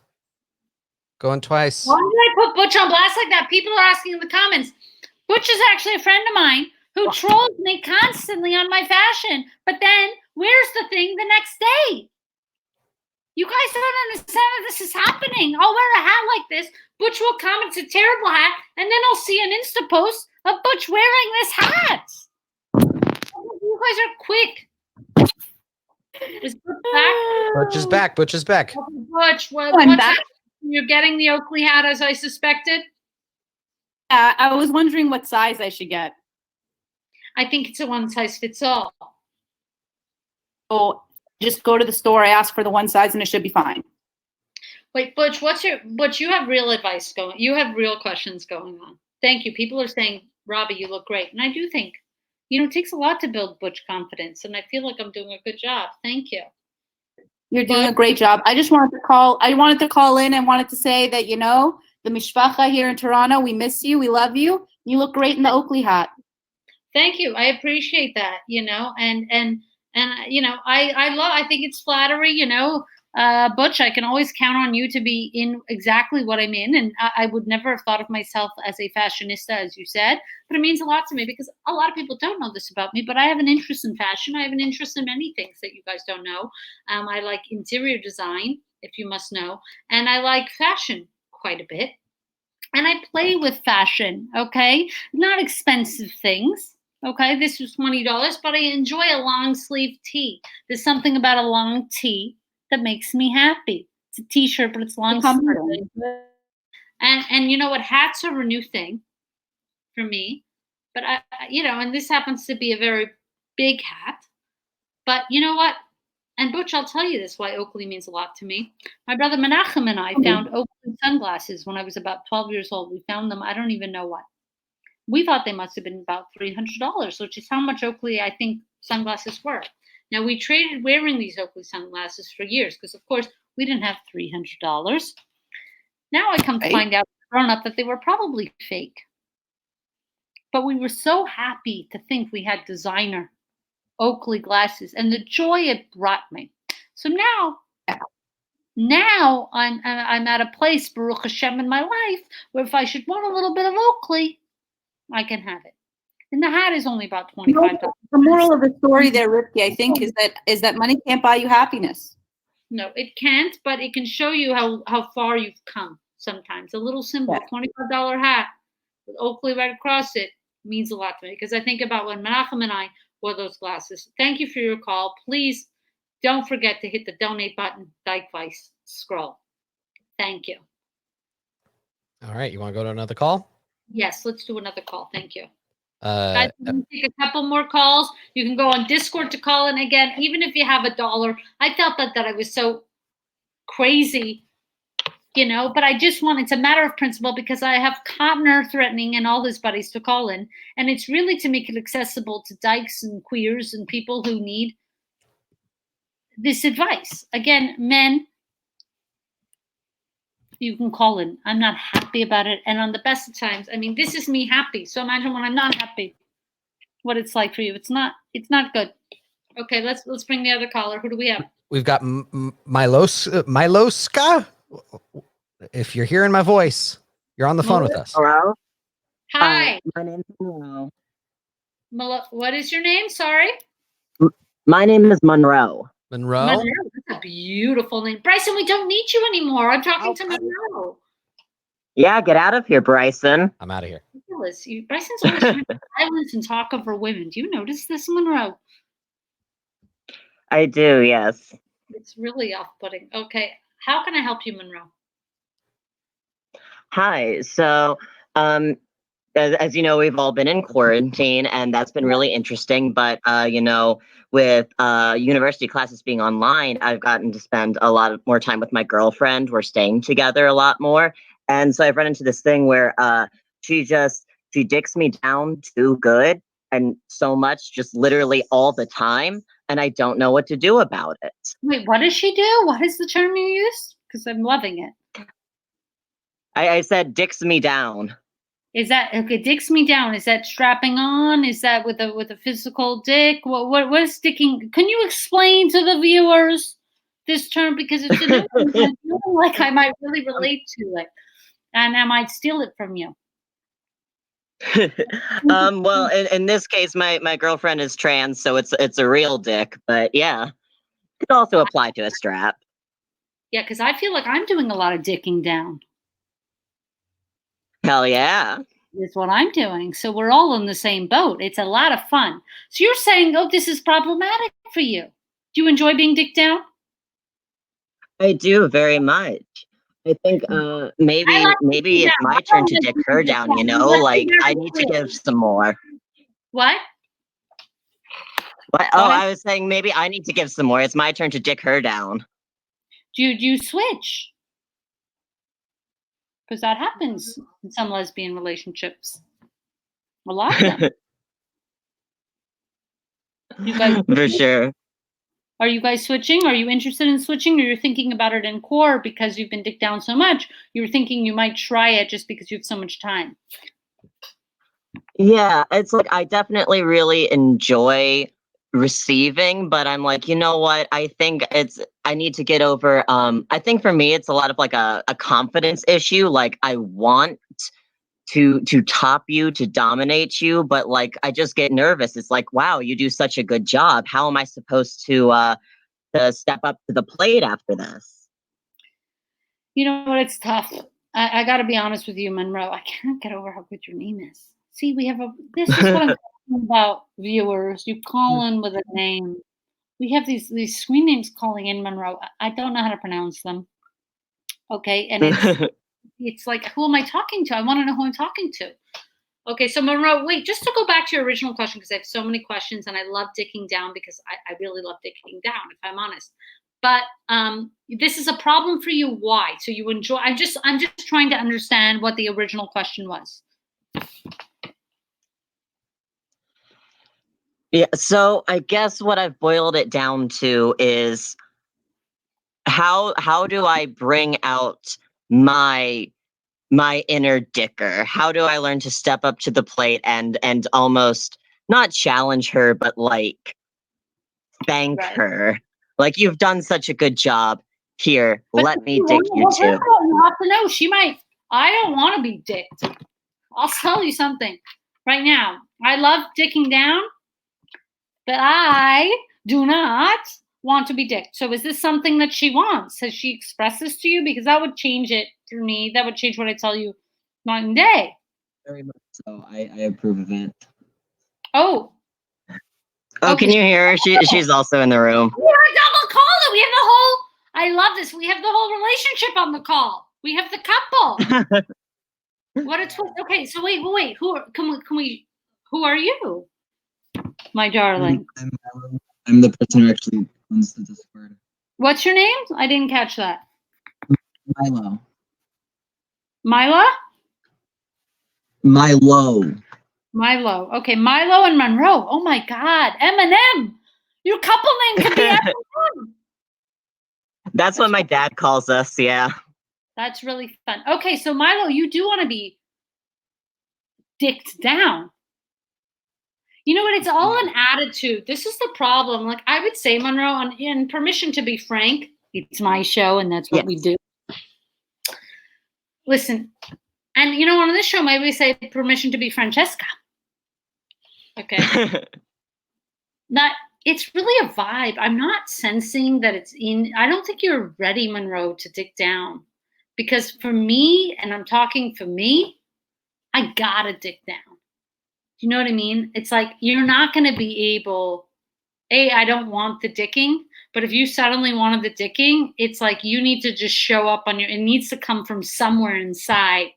Speaker 2: Going twice.
Speaker 1: Why did I put Butch on blast like that? People are asking in the comments. Butch is actually a friend of mine who trolls me constantly on my fashion, but then wears the thing the next day. You guys don't understand that this is happening. I'll wear a hat like this. Butch will comment it's a terrible hat, and then I'll see an Insta post of Butch wearing this hat. You guys are quick. Is Butch back?
Speaker 2: Butch is back. Butch is back.
Speaker 1: Butch,
Speaker 8: I'm
Speaker 1: what's
Speaker 8: back.
Speaker 1: that? You're getting the Oakley hat as I suspected?
Speaker 8: I was wondering what size I should get.
Speaker 1: I think it's a one size fits all.
Speaker 8: Oh, just go to the store, I ask for the one size, and it should be fine.
Speaker 1: Wait, Butch, Butch, you have real advice going. You have real questions going on. Thank you. People are saying, Robby, you look great. And I do think, it takes a lot to build Butch confidence. And I feel like I'm doing a good job. Thank you.
Speaker 8: You're doing a great job. I just wanted to call in and wanted to say that, the mishpacha here in Toronto, we miss you. We love you. You look great in the Oakley hat.
Speaker 1: Thank you. I appreciate that, I think it's flattery, Butch, I can always count on you to be in exactly what I'm in. And I would never have thought of myself as a fashionista, as you said, but it means a lot to me because a lot of people don't know this about me, but I have an interest in fashion. I have an interest in many things that you guys don't know. I like interior design, if you must know, and I like fashion quite a bit. And I play with fashion, okay? Not expensive things. Okay, this was $20, but I enjoy a long sleeve tee. There's something about a long tee that makes me happy. It's a t-shirt, but it's long sleeve. And you know what? Hats are a new thing for me. But and this happens to be a very big hat. But you know what? And Butch, I'll tell you this, why Oakley means a lot to me. My brother Menachem and I found Oakley sunglasses when I was about 12 years old. We found them, I don't even know what. We thought they must have been about $300, which is how much Oakley, I think, sunglasses were. Now, we traded wearing these Oakley sunglasses for years because, of course, we didn't have $300. Now I come to find out, grown up, that they were probably fake. But we were so happy to think we had designer Oakley glasses and the joy it brought me. So now I'm at a place, Baruch Hashem, in my life where if I should want a little bit of Oakley, I can have it. And the hat is only about $25.
Speaker 8: The moral of the story there, Ripke, I think, is that money can't buy you happiness.
Speaker 1: No, it can't, but it can show you how far you've come sometimes. A little symbol, $25 hat with Oakley right across it means a lot to me because I think about when Menachem and I wore those glasses. Thank you for your call. Please don't forget to hit the donate button, Dykevice scroll. Thank you.
Speaker 2: All right, you want to go to another call?
Speaker 1: Yes, let's do another call. Thank you. Guys, we're gonna take a couple more calls. You can go on Discord to call in again, even if you have $1. I felt that I was so crazy, but I just want, it's a matter of principle because I have Cotner threatening and all his buddies to call in. And it's really to make it accessible to dykes and queers and people who need this advice. Again, men, you can call in. I'm not happy about it. And on the best of times, I mean, this is me happy. So imagine when I'm not happy, what it's like for you. It's not good. Okay, let's bring the other caller. Who do we have?
Speaker 2: We've got Miloska. If you're hearing my voice, you're on the phone with us.
Speaker 9: Hello?
Speaker 1: Hi.
Speaker 9: My name's Monroe.
Speaker 1: What is your name? Sorry.
Speaker 9: My name is Monroe.
Speaker 2: Monroe?
Speaker 1: That's a beautiful name. Bryson, we don't need you anymore. I'm talking to Monroe.
Speaker 9: Yeah, get out of here, Bryson.
Speaker 2: I'm out of here.
Speaker 1: Bryson's always trying to silence and talk over women. Do you notice this, Monroe?
Speaker 9: I do, yes.
Speaker 1: It's really off-putting. Okay. How can I help you, Monroe?
Speaker 9: Hi. So, as you know, we've all been in quarantine, and that's been really interesting. But, with university classes being online, I've gotten to spend a lot more time with my girlfriend. We're staying together a lot more. And so I've run into this thing where she dicks me down too good and so much, just literally all the time. And I don't know what to do about it.
Speaker 1: Wait, what does she do? What is the term you used? Because I'm loving it.
Speaker 9: I said dicks me down.
Speaker 1: Is that okay? Dicks me down. Is that strapping on? Is that with a physical dick? What is dicking? Can you explain to the viewers this term, because it's a new one. I feel like I might really relate to it, and I might steal it from you.
Speaker 9: Well, in this case, my girlfriend is trans, so it's a real dick. But yeah, it could also apply to a strap.
Speaker 1: Yeah, because I feel like I'm doing a lot of dicking down.
Speaker 9: Hell yeah.
Speaker 1: Is what I'm doing. So we're all in the same boat. It's a lot of fun. So you're saying, oh, this is problematic for you. Do you enjoy being dicked down?
Speaker 9: I do very much. I think maybe it's my turn to dick her down, like I need to give some more.
Speaker 1: What?
Speaker 9: What? Oh, I was saying maybe I need to give some more. It's my turn to dick her down.
Speaker 1: Do you switch? Because that happens in some lesbian relationships. A lot of them. You guys,
Speaker 9: for sure.
Speaker 1: Are you guys switching? Are you interested in switching, or you're thinking about it in core because you've been dicked down so much? You're thinking you might try it just because you have so much time.
Speaker 9: Yeah, it's like I definitely really enjoy receiving, but I'm like, you know what? I think I need to get over. I think for me, it's a lot of like a confidence issue. Like I want to top you, to dominate you, but like I just get nervous. It's like, wow, you do such a good job. How am I supposed to step up to the plate after this?
Speaker 1: You know what? It's tough. I got to be honest with you, Monroe. I can't get over how good your name is. See, this is what I'm talking about, viewers. You call in with a name. We have these screen names calling in, Monroe. I don't know how to pronounce them. Okay, and it's like, who am I talking to? I want to know who I'm talking to. Okay, so Monroe, wait, just to go back to your original question, because I have so many questions, and I love dicking down because I really love dicking down, if I'm honest. But this is a problem for you. Why? So you enjoy? I'm just trying to understand what the original question was.
Speaker 9: Yeah, so I guess what I've boiled it down to is how do I bring out my inner dicker? How do I learn to step up to the plate and almost not challenge her, but like thank her? Like, you've done such a good job. Here, let me dick you too.
Speaker 1: You have to know, she might. I don't want to be dicked. I'll tell you something right now. I love dicking down, but I do not want to be dicked. So is this something that she wants? Has she expressed this to you? Because that would change it for me. That would change what I tell you night and day.
Speaker 9: Very much so. I approve of it.
Speaker 1: Oh.
Speaker 9: Oh, okay. Can you hear her? She's also in the room.
Speaker 1: We have a double caller. We have the whole, I love this. We have the whole relationship on the call. We have the couple. Okay, so wait. Can we Who are you, my darling?
Speaker 10: I'm the person who actually owns the Discord.
Speaker 1: What's your name? I didn't catch that.
Speaker 10: Milo.
Speaker 1: Mila?
Speaker 10: Milo.
Speaker 1: Milo. Okay, Milo and Monroe. Oh my God, Eminem. Your couple name could be Eminem.
Speaker 9: That's what my dad calls us. Yeah.
Speaker 1: That's really fun. Okay, so Milo, you do want to be dicked down. You know what? It's all an attitude. This is the problem. Like I would say, Monroe, and permission to be frank, it's my show and that's what we do. Listen, and you know, on this show, maybe we say permission to be Francesca. Okay. It's really a vibe. I'm not sensing that it's in. I don't think you're ready, Monroe, to dick down. Because for me, and I'm talking for me, I gotta dick down. You know what I mean? It's like you're not going to be able, I don't want the dicking, but if you suddenly wanted the dicking, it's like you need to just show up on it needs to come from somewhere inside.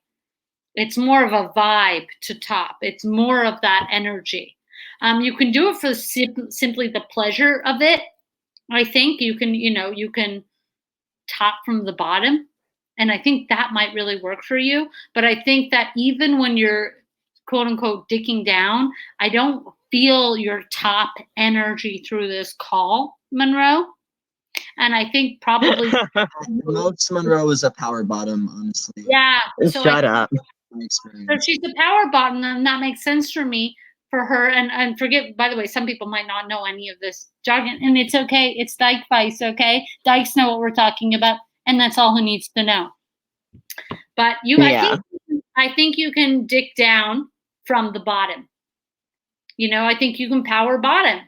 Speaker 1: It's more of a vibe to top. It's more of that energy. You can do it for simply the pleasure of it. I think you can top from the bottom. And I think that might really work for you. But I think that even when you're quote unquote dicking down, I don't feel your top energy through this call, Monroe. And I think probably
Speaker 10: Most Monroe is a power bottom, honestly.
Speaker 1: Yeah. So
Speaker 9: Shut up.
Speaker 1: So she's a power bottom, and that makes sense for me, for her. And forget, by the way, some people might not know any of this jargon, and it's okay. It's Dykevice, okay? Dykes know what we're talking about, and that's all who needs to know. But I think you can dick down from the bottom. You know, I think you can power bottom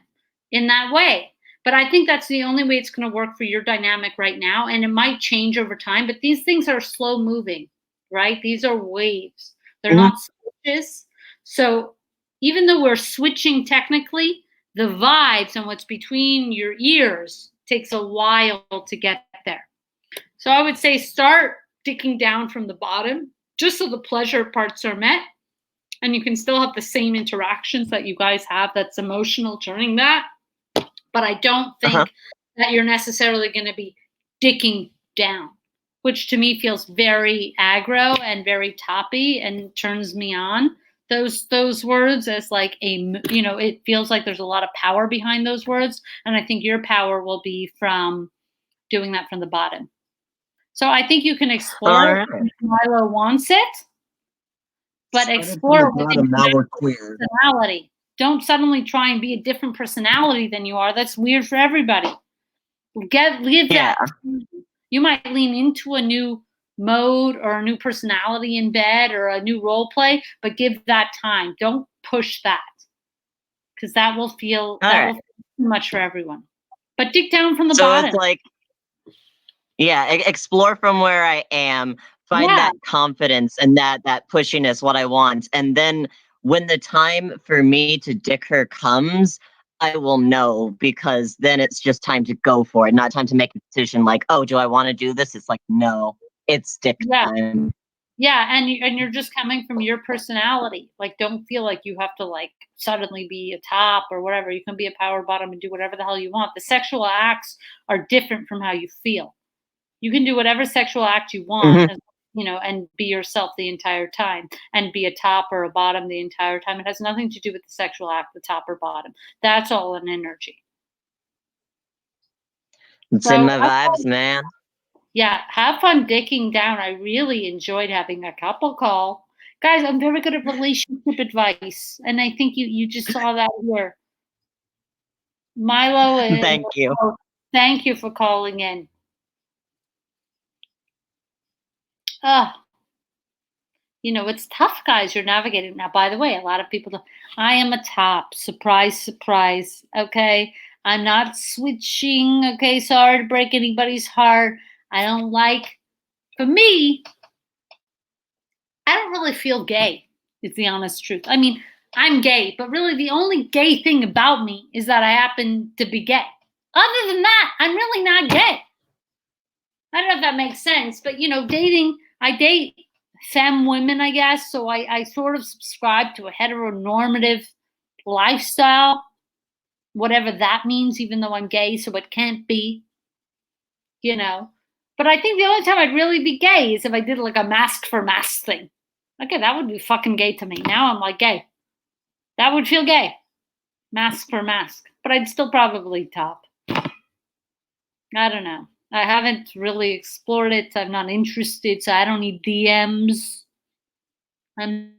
Speaker 1: in that way. But I think that's the only way it's going to work for your dynamic right now. And it might change over time, but these things are slow moving, right? These are waves. They're not switches. So even though we're switching technically, the vibes and what's between your ears takes a while to get there. So I would say start dicking down from the bottom, just so the pleasure parts are met. And you can still have the same interactions that you guys have that's emotional during that. But I don't think that you're necessarily going to be dicking down, which to me feels very aggro and very toppy and turns me on. Those words as like it feels like there's a lot of power behind those words. And I think your power will be from doing that from the bottom. So I think you can explore if Milo wants it. But explore personality. Don't suddenly try and be a different personality than you are. That's weird for everybody. Leave that. You might lean into a new mode or a new personality in bed or a new role play, but give that time. Don't push that, because that will feel too much for everyone. But dig down from the bottom.
Speaker 9: So it's like, explore from where I am. Find that confidence and that pushiness, what I want. And then when the time for me to dick her comes, I will know, because then it's just time to go for it, not time to make a decision like, oh, do I want to do this? It's like, no, it's dick time.
Speaker 1: Yeah, and you're just coming from your personality. Like, don't feel like you have to like suddenly be a top or whatever. You can be a power bottom and do whatever the hell you want. The sexual acts are different from how you feel. You can do whatever sexual act you want, and be yourself the entire time, and be a top or a bottom the entire time. It has nothing to do with the sexual act, the top or bottom. That's all an energy.
Speaker 9: It's in my vibes, man.
Speaker 1: Yeah, have fun dicking down. I really enjoyed having a couple call. Guys, I'm very good at relationship advice, and I think you just saw that here. Milo,
Speaker 9: Thank you.
Speaker 1: Thank you for calling in. It's tough, guys. You're navigating. Now, by the way, a lot of people, I am a top. Surprise, surprise. Okay. I'm not switching. Okay. Sorry to break anybody's heart. I don't like, for me, I don't really feel gay. It's the honest truth. I mean, I'm gay, but really the only gay thing about me is that I happen to be gay. Other than that, I'm really not gay. I don't know if that makes sense, but dating, I date femme women, I guess. So I sort of subscribe to a heteronormative lifestyle, whatever that means, even though I'm gay, so it can't be, you know. But I think the only time I'd really be gay is if I did like a mask for mask thing. Okay, that would be fucking gay to me. Now I'm like gay. That would feel gay. Mask for mask. But I'd still probably top. I don't know. I haven't really explored it. I'm not interested, so I don't need DMs. I'm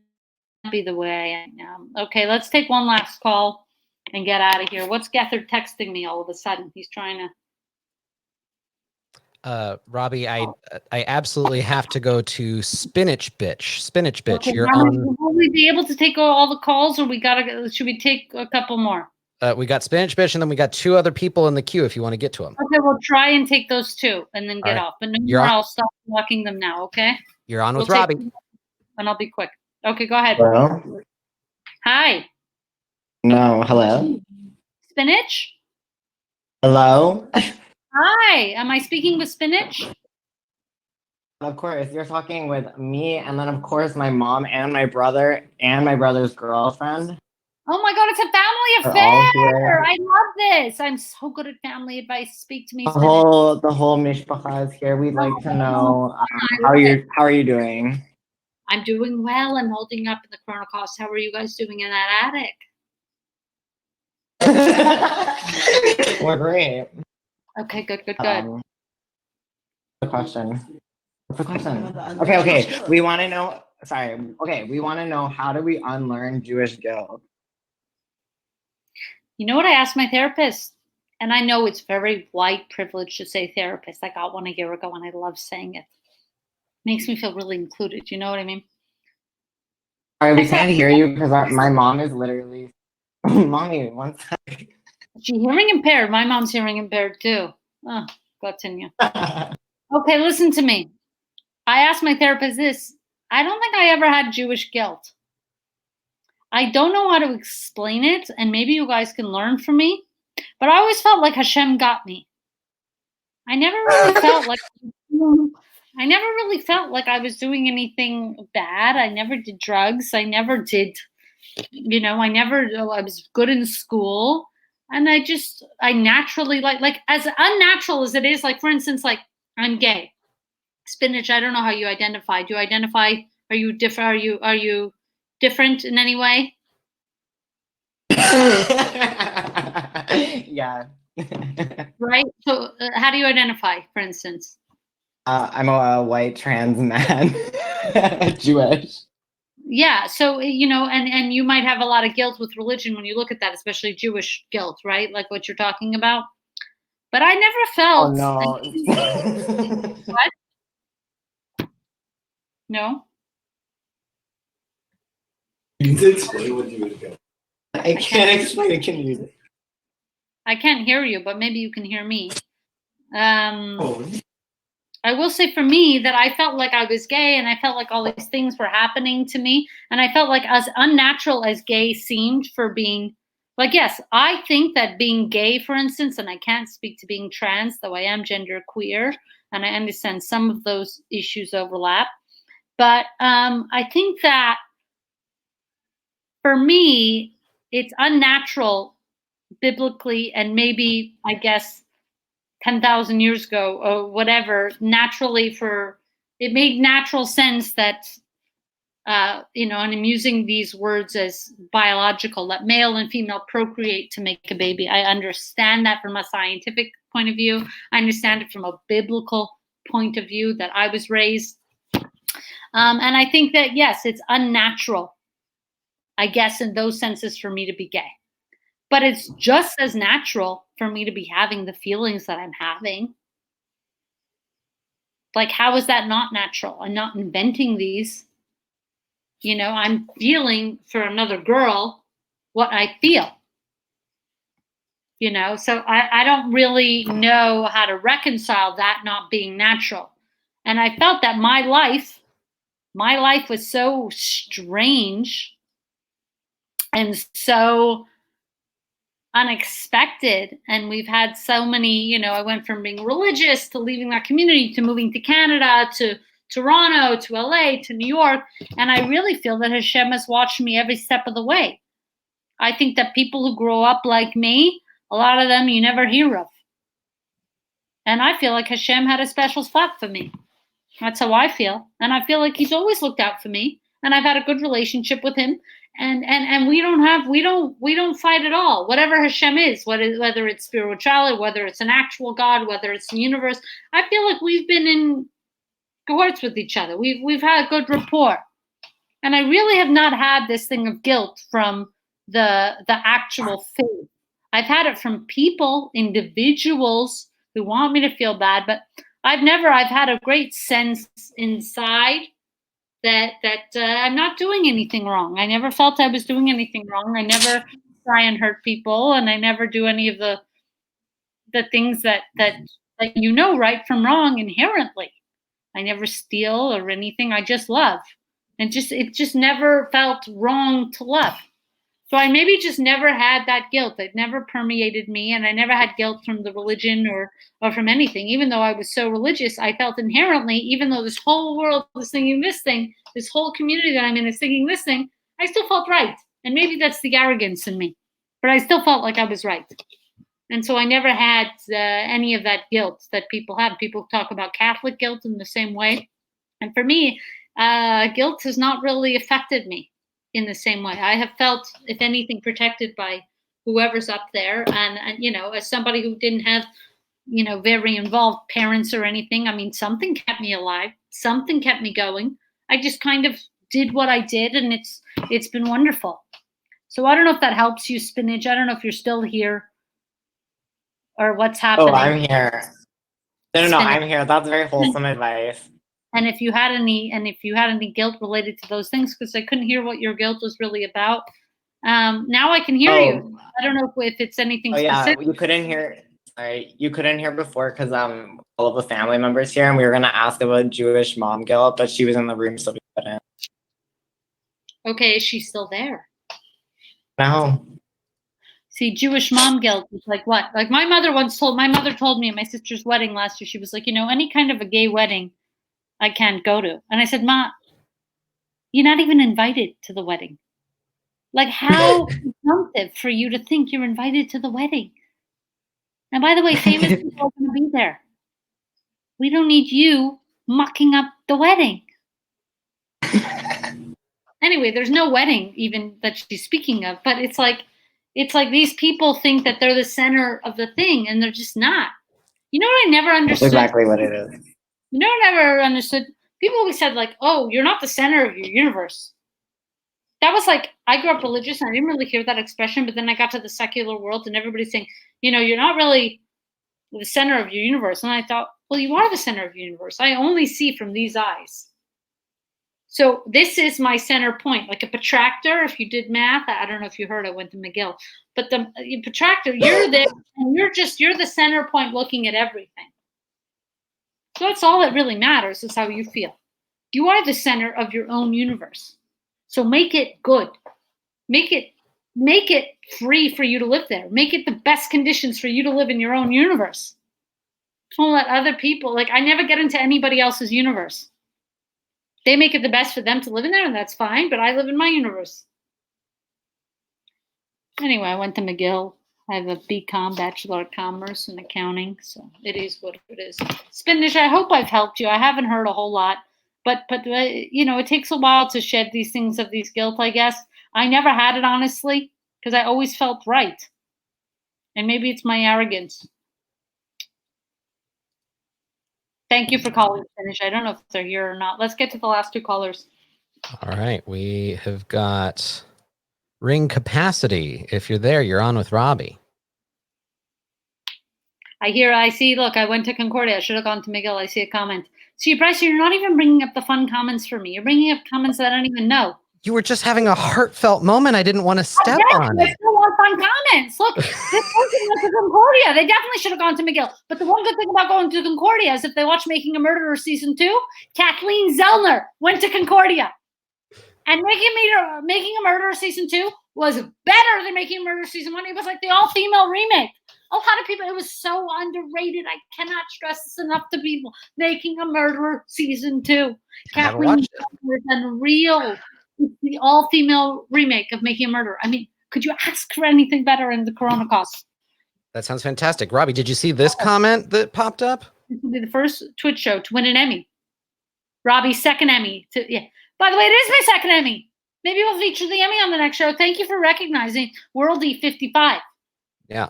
Speaker 1: happy the way I am now. Okay, let's take one last call and get out of here. What's Gethard texting me all of a sudden? He's trying to...
Speaker 2: Robby, I absolutely have to go to Spinach Bitch. Spinach Bitch,
Speaker 1: Okay,
Speaker 2: you're on.
Speaker 1: will we be able to take all the calls, or should we take a couple more?
Speaker 2: We got Spinach Bitch, and then we got 2 other people in the queue if you want to get to them.
Speaker 1: Okay, we'll try and take those 2 and then get
Speaker 2: right.
Speaker 1: off. But no more, I'll stop blocking them now, okay?
Speaker 2: You're on with Robby.
Speaker 1: And I'll be quick. Okay, go ahead.
Speaker 11: Hello?
Speaker 1: Hi.
Speaker 11: No, hello?
Speaker 1: Spinach?
Speaker 11: Hello?
Speaker 1: Hi, am I speaking with Spinach?
Speaker 11: Of course, you're talking with me, and then of course my mom and my brother and my brother's girlfriend.
Speaker 1: Oh my God, it's a family affair! I love this. I'm so good at family advice. Speak to me,
Speaker 11: The
Speaker 1: Spinach.
Speaker 11: whole mishpacha is here. We'd like to know how are you doing?
Speaker 1: I'm doing well. I'm holding up in the Chronicast. How are you guys doing in that attic?
Speaker 11: We're great.
Speaker 1: Okay, good.
Speaker 11: What's the question? Okay. We want to know. Sorry. Okay, we want to know, how do we unlearn Jewish guilt?
Speaker 1: You know what I asked my therapist? And I know it's very white privilege to say therapist. I got one a year ago and I love saying it. Makes me feel really included. You know what I mean?
Speaker 11: Sorry, we can't hear you because my mom is literally... Mommy, one second.
Speaker 1: She's hearing impaired. My mom's hearing impaired too. Oh, continue. Okay, listen to me. I asked my therapist this. I don't think I ever had Jewish guilt. I don't know how to explain it, and maybe you guys can learn from me, but I always felt like Hashem got me. I never really felt like I was doing anything bad. I never did drugs. I never did, I was good in school. And I naturally like as unnatural as it is, like for instance, like I'm gay. Spinach, I don't know how you identify. Do you identify? Are you different? Are you different in any way?
Speaker 11: Yeah.
Speaker 1: Right. So how do you identify, for instance?
Speaker 11: I'm a white trans man, Jewish.
Speaker 1: Yeah. So, and you might have a lot of guilt with religion when you look at that, especially Jewish guilt, right? Like what you're talking about. But I never felt.
Speaker 11: Oh, no.
Speaker 1: What? No.
Speaker 11: You can explain what Jewish guilt. I can't explain it. Can you?
Speaker 1: I can't hear you, but maybe you can hear me. I will say for me that I felt like I was gay and I felt like all these things were happening to me. And I felt like as unnatural as gay seemed for being, like, yes, I think that being gay, for instance, and I can't speak to being trans, though I am gender queer, and I understand some of those issues overlap. But I think that for me, it's unnatural biblically and maybe, I guess, 10,000 years ago or whatever, naturally it made natural sense that, and I'm using these words as biological, that male and female procreate to make a baby. I understand that from a scientific point of view. I understand it from a biblical point of view that I was raised. And I think that, yes, it's unnatural, I guess, in those senses for me to be gay. But it's just as natural for me to be having the feelings that I'm having. Like, how is that not natural? I'm not inventing these. I'm feeling for another girl what I feel. So I don't really know how to reconcile that not being natural. And I felt that my life was so strange and so unexpected, and we've had so many, I went from being religious to leaving that community to moving to Canada to Toronto to LA to New York, and I really feel that Hashem has watched me every step of the way. I think that people who grow up like me, a lot of them you never hear of. And I feel like Hashem had a special spot for me. That's how I feel. And I feel like he's always looked out for me. And I've had a good relationship with him. And we don't fight at all. Whatever Hashem is, whether it's spirituality, whether it's an actual God, whether it's the universe, I feel like we've been in cohorts with each other. We've had a good rapport. And I really have not had this thing of guilt from the actual faith. I've had it from people, individuals who want me to feel bad, but I've had a great sense inside that I'm not doing anything wrong. I never felt I was doing anything wrong. I never try and hurt people, and I never do any of the things that you know right from wrong inherently. I never steal or anything. I just love. And it just never felt wrong to love. So I maybe just never had that guilt. It never permeated me, and I never had guilt from the religion or from anything. Even though I was so religious, I felt inherently, even though this whole world is singing this thing, this whole community that I'm in is singing this thing, I still felt right. And maybe that's the arrogance in me, but I still felt like I was right. And so I never had any of that guilt that people have. People talk about Catholic guilt in the same way. And for me, guilt has not really affected me in the same way. I have felt, if anything, protected by whoever's up there. And as somebody who didn't have, very involved parents or anything, I mean, something kept me alive. Something kept me going. I just kind of did what I did, and it's been wonderful. So I don't know if that helps you, Spinach. I don't know if you're still here or what's happening.
Speaker 11: Oh, I'm here. No, I'm here. That's very wholesome advice.
Speaker 1: And if you had any guilt related to those things, because I couldn't hear what your guilt was really about. Now I can hear you. I don't know if it's anything specific.
Speaker 11: Yeah, you couldn't hear. Sorry, you couldn't hear before because all of the family members here, and we were gonna ask about Jewish mom guilt, but she was in the room, so we couldn't.
Speaker 1: Okay, is she still there?
Speaker 11: No.
Speaker 1: See, Jewish mom guilt is like what? Like my mother told me at my sister's wedding last year, she was like, any kind of a gay wedding, I can't go to. And I said, Ma, you're not even invited to the wedding. Like, how presumptive for you to think you're invited to the wedding. And by the way, famous people are going to be there. We don't need you mucking up the wedding. Anyway, there's no wedding even that she's speaking of, but it's like these people think that they're the center of the thing, and they're just not. You know what I never understood?
Speaker 11: That's exactly what it is.
Speaker 1: You know what I never understood? People always said, like, oh, you're not the center of your universe. That was like, I grew up religious, and I didn't really hear that expression, but then I got to the secular world, and everybody's saying, you're not really the center of your universe. And I thought, well, you are the center of your universe. I only see from these eyes. So this is my center point, like a protractor. If you did math, I don't know if you heard, I went to McGill, but the protractor, you're there, and you're the center point looking at everything. So that's all that really matters, is how you feel. You are the center of your own universe. So make it good. Make it free for you to live there. Make it the best conditions for you to live in your own universe. Don't let other people, like, I never get into anybody else's universe. They make it the best for them to live in there, and that's fine, but I live in my universe. Anyway, I went to McGill. I have a BCom, Bachelor of Commerce in Accounting, so it is what it is. Spinach, I hope I've helped you. I haven't heard a whole lot, but it takes a while to shed these things of these guilt, I guess. I never had it, honestly, because I always felt right. And maybe it's my arrogance. Thank you for calling, Spinach. I don't know if they're here or not. Let's get to the last two callers.
Speaker 2: All right, we have got Ring Capacity. If you're there, you're on with Robby.
Speaker 1: I see, look, I went to Concordia. I should have gone to McGill. I see a comment. See, Bryce, you're not even bringing up the fun comments for me. You're bringing up comments that I don't even know.
Speaker 2: You were just having a heartfelt moment. I didn't want to step on it.
Speaker 1: I still want fun comments. Look, this person went to Concordia. They definitely should have gone to McGill. But the one good thing about going to Concordia is if they watch Making a Murderer Season 2, Kathleen Zellner went to Concordia. And Making a Murderer Season 2 was better than Making a Murderer Season 1. It was like the all-female remake. A lot of people, it was so underrated. I cannot stress this enough to people. Making a Murderer Season 2. Kathleen Zellner is unreal. It's the all-female remake of Making a Murderer. I mean, Could you ask for anything better in the Corona cost?
Speaker 2: That sounds fantastic. Robbie, did you see this comment that popped up?
Speaker 1: This will be the first Twitch show to win an Emmy. Robbie's second Emmy. Yeah. By the way, it is my second Emmy. Maybe we'll feature the Emmy on the next show. Thank you for recognizing Worldy 55.
Speaker 2: Yeah.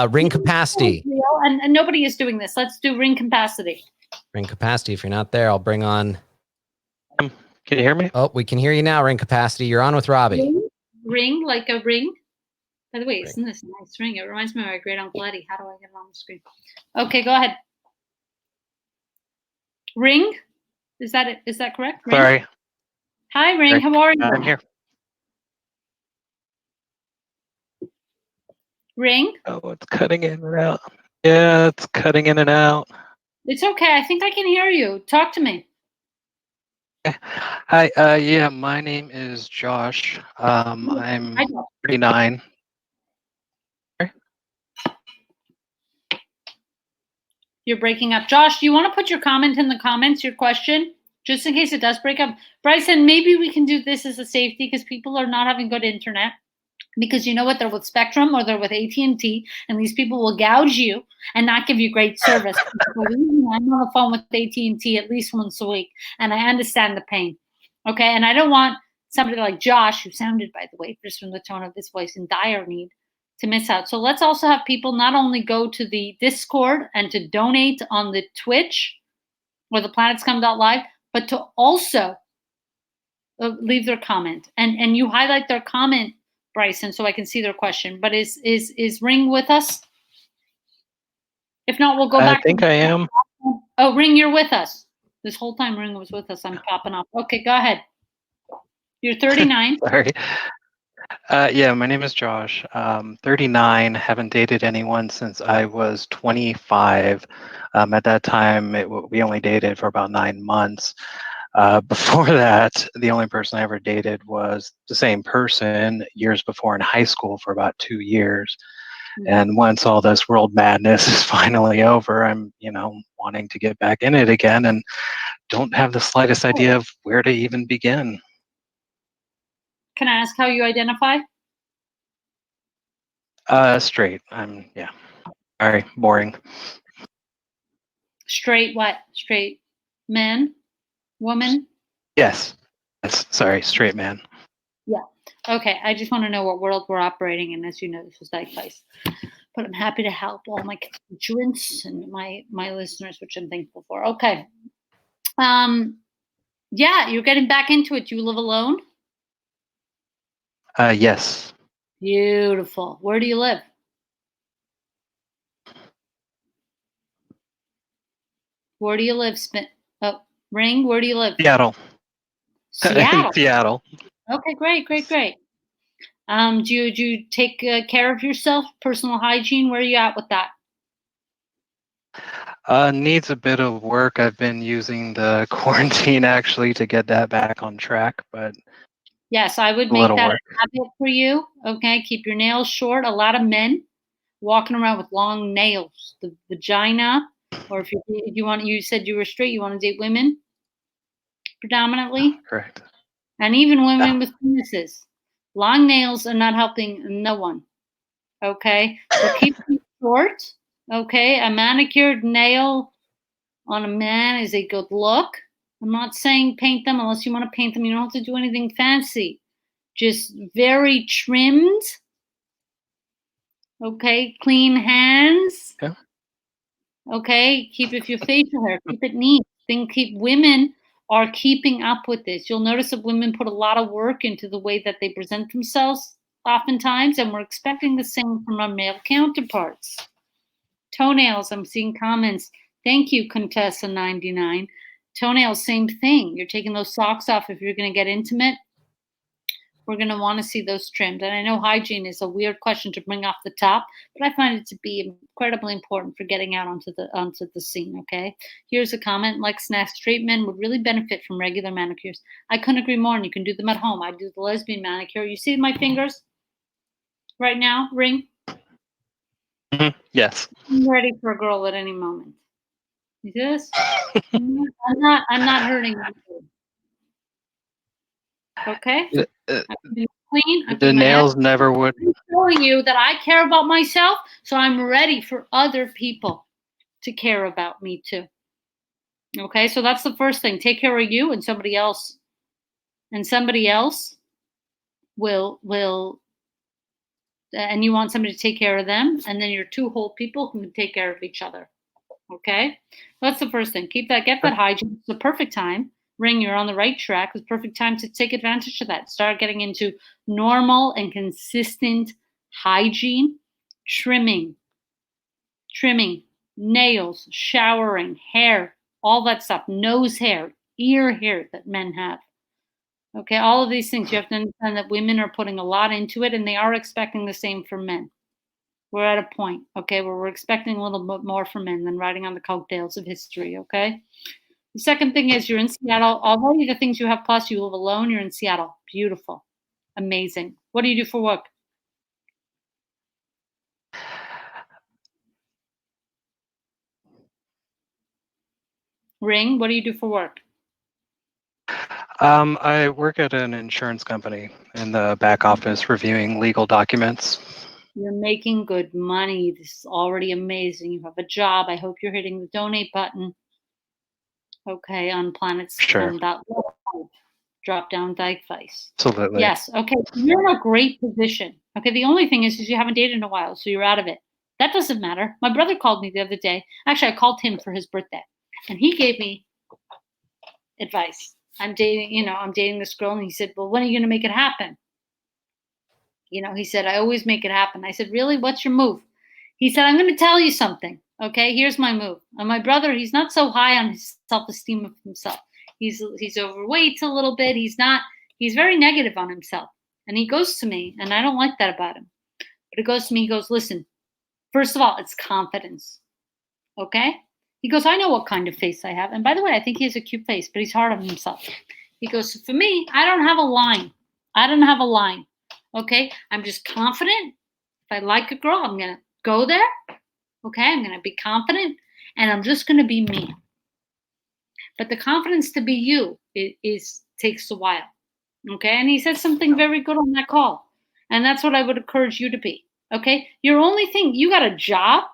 Speaker 2: Ring capacity.
Speaker 1: And nobody is doing this. Let's do ring capacity.
Speaker 2: Ring capacity. If you're not there, I'll bring on.
Speaker 12: Can you hear me?
Speaker 2: Oh, we can hear you now, ring capacity. You're on with Robbie.
Speaker 1: Ring like a ring. By the way, isn't this a nice ring? It reminds me of my great uncle Eddie. How do I get it on the screen? Okay, go ahead. Ring? Is that it? Is that correct? Ring?
Speaker 12: Sorry.
Speaker 1: Hi, Ring. How are you?
Speaker 12: I'm here.
Speaker 1: Ring?
Speaker 12: Oh, it's cutting in and out. Yeah, it's cutting in and out.
Speaker 1: It's okay. I think I can hear you. Talk to me.
Speaker 12: Hi. Yeah, my name is Josh. I'm 39.
Speaker 1: You're breaking up. Josh, do you want to put your comment in the comments, your question, just in case it does break up? Bryson, maybe we can do this as a safety because people are not having good internet. Because you know what? They're with Spectrum or they're with AT&T, and these people will gouge you and not give you great service. I'm on the phone with AT&T at least once a week, and I understand the pain. Okay, and I don't want somebody like Josh, who sounded, by the way, just from the tone of his voice, in dire need, to miss out. So let's also have people not only go to the Discord and to donate on the Twitch or the planetscum.live, but to also leave their comment. And you highlight their comment, Bryson, so I can see their question. But is Ring with us? If not, we'll go back.
Speaker 12: I think I am.
Speaker 1: Oh, Ring, you're with us. This whole time Ring was with us. I'm popping up. Okay, go ahead. You're 39.
Speaker 12: Sorry. Yeah, my name is Josh. 39. Haven't dated anyone since I was 25. At that time, we only dated for about 9 months. Before that, the only person I ever dated was the same person years before in high school for about 2 years. And once all this world madness is finally over, I'm, wanting to get back in it again and don't have the slightest idea of where to even begin.
Speaker 1: Can I ask how you identify?
Speaker 12: Straight. Sorry, boring.
Speaker 1: Straight what? Straight man? Woman?
Speaker 12: Yes. Sorry, straight man.
Speaker 1: Yeah. Okay. I just want to know what world we're operating in. As you know, this is Dykevice. But I'm happy to help all my constituents and my listeners, which I'm thankful for. Okay. Yeah, you're getting back into it. You live alone?
Speaker 12: Yes.
Speaker 1: Beautiful. Where do you live? Where do you live? Ring, where do you live?
Speaker 12: Seattle.
Speaker 1: Seattle.
Speaker 12: Seattle.
Speaker 1: Okay, great. Do you take care of yourself? Personal hygiene? Where are you at with that?
Speaker 12: Needs a bit of work. I've been using the quarantine actually to get that back on track, but
Speaker 1: yes, I would make that a habit for you. Okay, keep your nails short. A lot of men walking around with long nails. The vagina, or if you said you were straight, you want to date women predominantly.
Speaker 12: Correct.
Speaker 1: And even women with penises. Long nails are not helping no one. Okay, so keep them short. Okay, a manicured nail on a man is a good look. I'm not saying paint them unless you want to paint them. You don't have to do anything fancy. Just very trimmed. Okay, clean hands.
Speaker 12: Yeah.
Speaker 1: Okay, keep your facial hair, keep it neat. Women are keeping up with this. You'll notice that women put a lot of work into the way that they present themselves oftentimes, and we're expecting the same from our male counterparts. Toenails, I'm seeing comments. Thank you, Contessa99. Toenails, same thing. You're taking those socks off if you're going to get intimate. We're going to want to see those trimmed. And I know hygiene is a weird question to bring off the top, but I find it to be incredibly important for getting out onto the scene, okay? Here's a comment. Like Snack, straight men would really benefit from regular manicures. I couldn't agree more, and you can do them at home. I do the lesbian manicure. You see my fingers right now, Ring?
Speaker 12: Yes.
Speaker 1: I'm ready for a girl at any moment. You see this? I'm not hurting you. Okay?
Speaker 12: Uh,
Speaker 1: I'm keeping clean. I'm
Speaker 12: the
Speaker 1: keeping my head.
Speaker 12: nails never would.
Speaker 1: I'm showing you that I care about myself, so I'm ready for other people to care about me too. Okay, so that's the first thing. Take care of you, and somebody else will and you want somebody to take care of them, and then you're two whole people who can take care of each other. Okay, that's the first thing. Get that hygiene. It's the perfect time. Ring, you're on the right track. It's the perfect time to take advantage of that. Start getting into normal and consistent hygiene, trimming, nails, showering, hair, all that stuff, nose hair, ear hair that men have. Okay, all of these things, you have to understand that women are putting a lot into it, and they are expecting the same from men. We're at a point, okay, where we're expecting a little bit more from men than riding on the coattails of history, okay? The second thing is you're in Seattle. Already the things you have plus, you live alone, you're in Seattle. Beautiful. Amazing. What do you do for work? Ring, what do you do for work?
Speaker 12: I work at an insurance company in the back office reviewing legal documents.
Speaker 1: You're making good money. This is already amazing. You have a job. I hope you're hitting the donate button. Okay, on planetscum.live.
Speaker 12: Sure.
Speaker 1: Drop down Dykevice.
Speaker 12: Absolutely.
Speaker 1: Yes. Okay. You're in a great position. Okay. The only thing is you haven't dated in a while, so you're out of it. That doesn't matter. My brother called me the other day. Actually, I called him for his birthday, and he gave me advice. I'm dating this girl, and he said, "Well, when are you going to make it happen?" He said, "I always make it happen." I said, "Really? What's your move?" He said, "I'm going to tell you something. Okay, here's my move." And my brother, he's not so high on his self-esteem of himself. He's overweight a little bit. He's very negative on himself. And he goes to me, and I don't like that about him. But he goes to me, he goes, "Listen, first of all, it's confidence. Okay?" He goes, "I know what kind of face I have. And by the way, I think he has a cute face, but he's hard on himself." He goes, "For me, I don't have a line. Okay? I'm just confident. If I like a girl, I'm going to go there. Okay? I'm going to be confident, and I'm just going to be me. But the confidence to be you takes a while." Okay? And he said something very good on that call. And that's what I would encourage you to be. Okay? Your only thing, you got a job,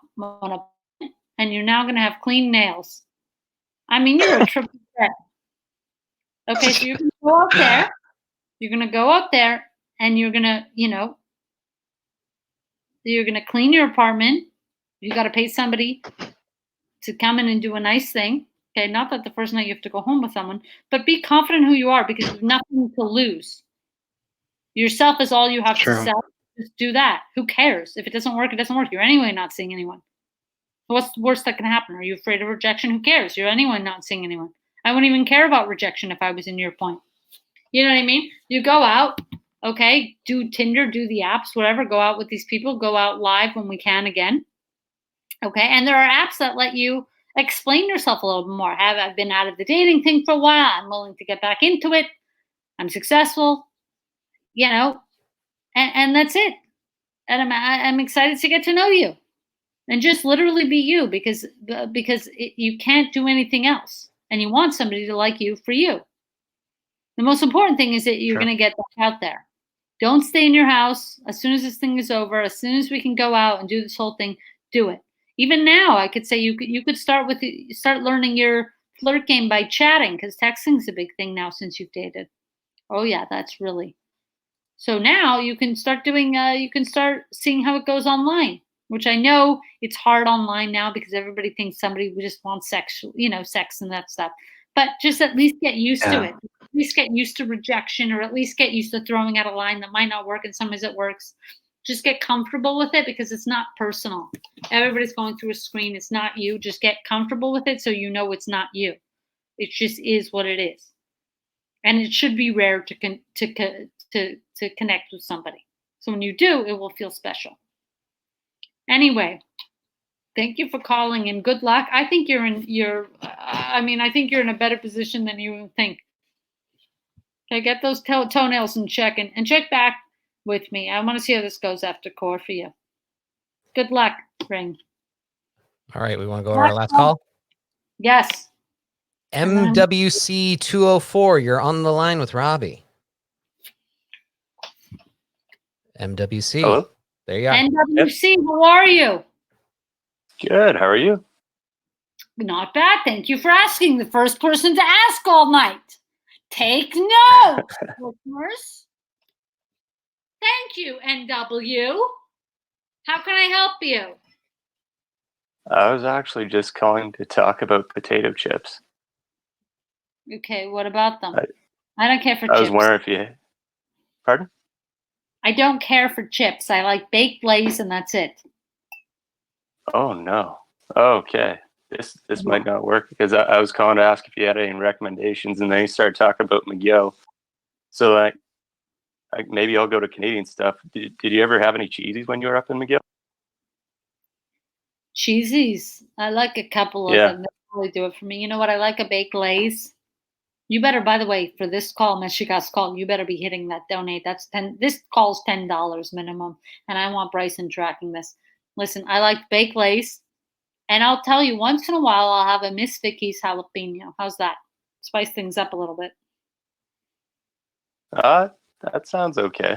Speaker 1: and you're now going to have clean nails. I mean, you're a triple threat. Okay, so you're going to go out there. You're going to go out there, and you're going to, you're going to clean your apartment. You got to pay somebody to come in and do a nice thing. Okay, not that the first night you have to go home with someone, but be confident who you are because you have nothing to lose. Yourself is all you have to sell. Just do that. Who cares? If it doesn't work, it doesn't work. You're anyway not seeing anyone. What's the worst that can happen? Are you afraid of rejection? Who cares? You're anyway not seeing anyone. I wouldn't even care about rejection if I was in your point. You know what I mean? You go out, okay, do Tinder, do the apps, whatever, go out with these people, go out live when we can again. Okay, and there are apps that let you explain yourself a little bit more. I've been out of the dating thing for a while. I'm willing to get back into it. I'm successful, and that's it. And I'm excited to get to know you, and just literally be you because you can't do anything else, and you want somebody to like you for you. The most important thing is that you're going to get back out there. Don't stay in your house. As soon as this thing is over, as soon as we can go out and do this whole thing, do it. Even now, I could say you could start learning your flirt game by chatting because texting is a big thing now since you've dated. Oh yeah, that's really. So now you can start doing. You can start seeing how it goes online, which I know it's hard online now because everybody thinks somebody just wants sex, sex and that stuff. But just at least get used to it. At least get used to rejection, or at least get used to throwing out a line that might not work, and sometimes it works. Just get comfortable with it because it's not personal. Everybody's going through a screen. It's not you. Just get comfortable with it so you know it's not you. It just is what it is. And it should be rare to connect with somebody. So when you do, it will feel special. Anyway, thank you for calling and good luck. I think I think you're in a better position than you think. Okay, get those toenails in check and check back with me. I want to see how this goes after core for you. Good luck, Ring.
Speaker 2: All right, we want to go to our last call?
Speaker 1: Yes.
Speaker 2: MWC 204, you're on the line with Robby. MWC.
Speaker 13: Hello.
Speaker 2: There you are.
Speaker 1: NWC, how are you?
Speaker 13: Good. How are you?
Speaker 1: Not bad. Thank you for asking. The first person to ask all night. Take notes, listeners. Thank you, NW. How can I help you?
Speaker 13: I was actually just calling to talk about potato chips.
Speaker 1: Okay, what about them? I don't care for chips.
Speaker 13: I was wondering if you. Pardon?
Speaker 1: I don't care for chips. I like baked Lay's and that's it.
Speaker 13: Oh no. Okay. This might not work because I was calling to ask if you had any recommendations, and then you started talking about McGill. So like maybe I'll go to Canadian stuff. Did you ever have any cheesies when you were up in McGill?
Speaker 1: Cheesies. I like a couple of them. They really do it for me. You know what? I like a baked Lay's. You better, by the way, for this call, Michigan's call, you better be hitting that donate. That's this call's $10 minimum, and I want Bryson tracking this. Listen, I like baked Lay's, and I'll tell you, once in a while, I'll have a Miss Vicky's jalapeno. How's that? Spice things up a little bit.
Speaker 13: That sounds okay.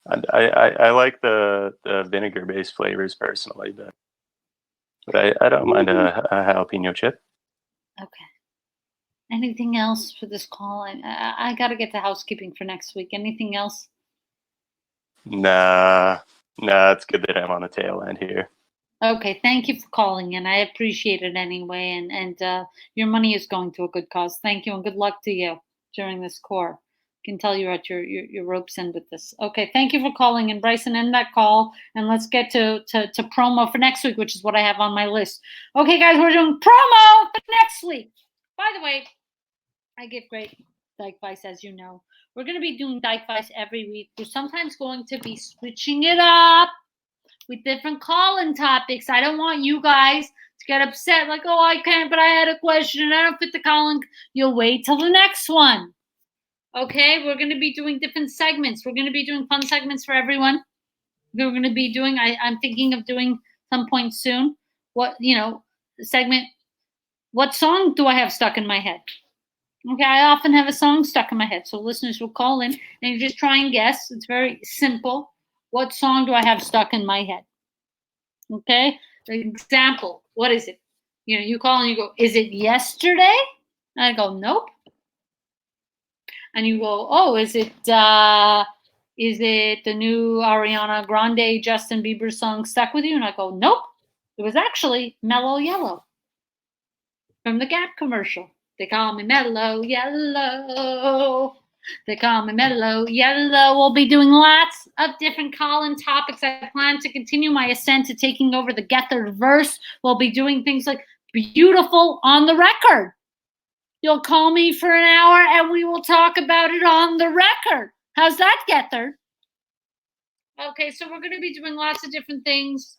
Speaker 13: I like the vinegar-based flavors personally, but I don't mind a jalapeno chip.
Speaker 1: Okay. Anything else for this call? I got to get to housekeeping for next week. Anything else?
Speaker 13: Nah, it's good that I'm on the tail end here.
Speaker 1: Okay, thank you for calling in. I appreciate it anyway, and your money is going to a good cause. Thank you, and good luck to you during this core. I can tell you're at your rope's end with this. Okay, thank you for calling in, Bryson. End that call, and let's get to promo for next week, which is what I have on my list. Okay, guys, we're doing promo for next week. By the way, I give great Dykevice, as you know. We're going to be doing Dykevice every week. We're sometimes going to be switching it up with different call-in topics. I don't want you guys to get upset like, oh, I can't, but I had a question and I don't fit the call-in. You'll wait till the next one. Okay, we're going to be doing different segments. We're going to be doing fun segments for everyone. We're going to be doing, I'm thinking of doing some point soon, segment, what song do I have stuck in my head? Okay, I often have a song stuck in my head, so listeners will call in and you just try and guess. It's very simple. What song do I have stuck in my head? Okay, for example, what is it? You call and you go, is it Yesterday? And I go, nope. And you go, oh, is it the new Ariana Grande, Justin Bieber song Stuck With You? And I go, nope. It was actually Mellow Yellow from the Gap commercial. They call me Mellow Yellow. They call me Mellow Yellow. We'll be doing lots of different call-in topics. I plan to continue my ascent to taking over the Gethard verse. We'll be doing things like Beautiful on the Record. You'll call me for an hour and we will talk about it on the record. How's that, Gethard? Okay, so we're going to be doing lots of different things.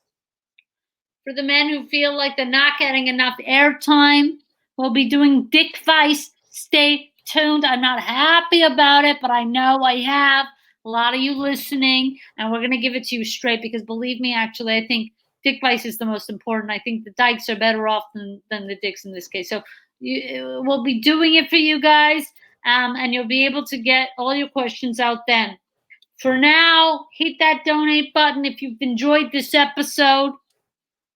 Speaker 1: For the men who feel like they're not getting enough airtime, we'll be doing Dykevice. Stay tuned. I'm not happy about it, but I know I have a lot of you listening, and we're going to give it to you straight because believe me, actually, I think Dykevice is the most important. I think the Dykes are better off than the Dicks in this case. So we'll be doing it for you guys, and you'll be able to get all your questions out then. For now, hit that donate button if you've enjoyed this episode.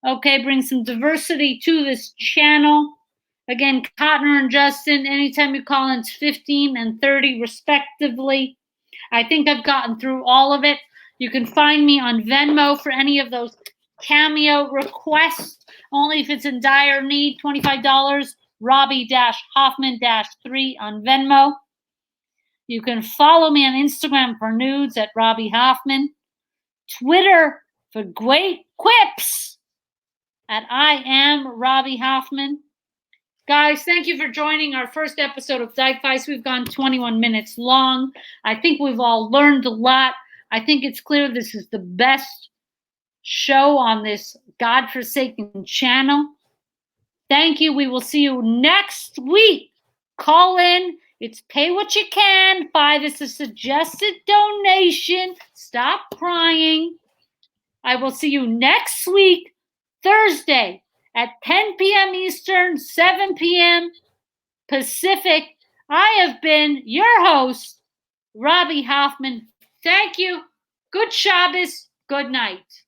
Speaker 1: Okay, bring some diversity to this channel. Again, Cotner and Justin, anytime you call in, it's 15 and 30 respectively. I think I've gotten through all of it. You can find me on Venmo for any of those cameo requests, only if it's in dire need, $25, Robby-Hoffman-3 on Venmo. You can follow me on Instagram for nudes at Robby Hoffman. Twitter for great quips at I am Robby Hoffman. Guys, thank you for joining our first episode of Dykevice. We've gone 21 minutes long. I think we've all learned a lot. I think it's clear this is the best show on this godforsaken channel. Thank you. We will see you next week. Call in. It's pay what you can. $5 is a suggested donation. Stop crying. I will see you next week, Thursday, at 10 p.m. Eastern, 7 p.m. Pacific. I have been your host, Robby Hoffman. Thank you Good Shabbos. Good night.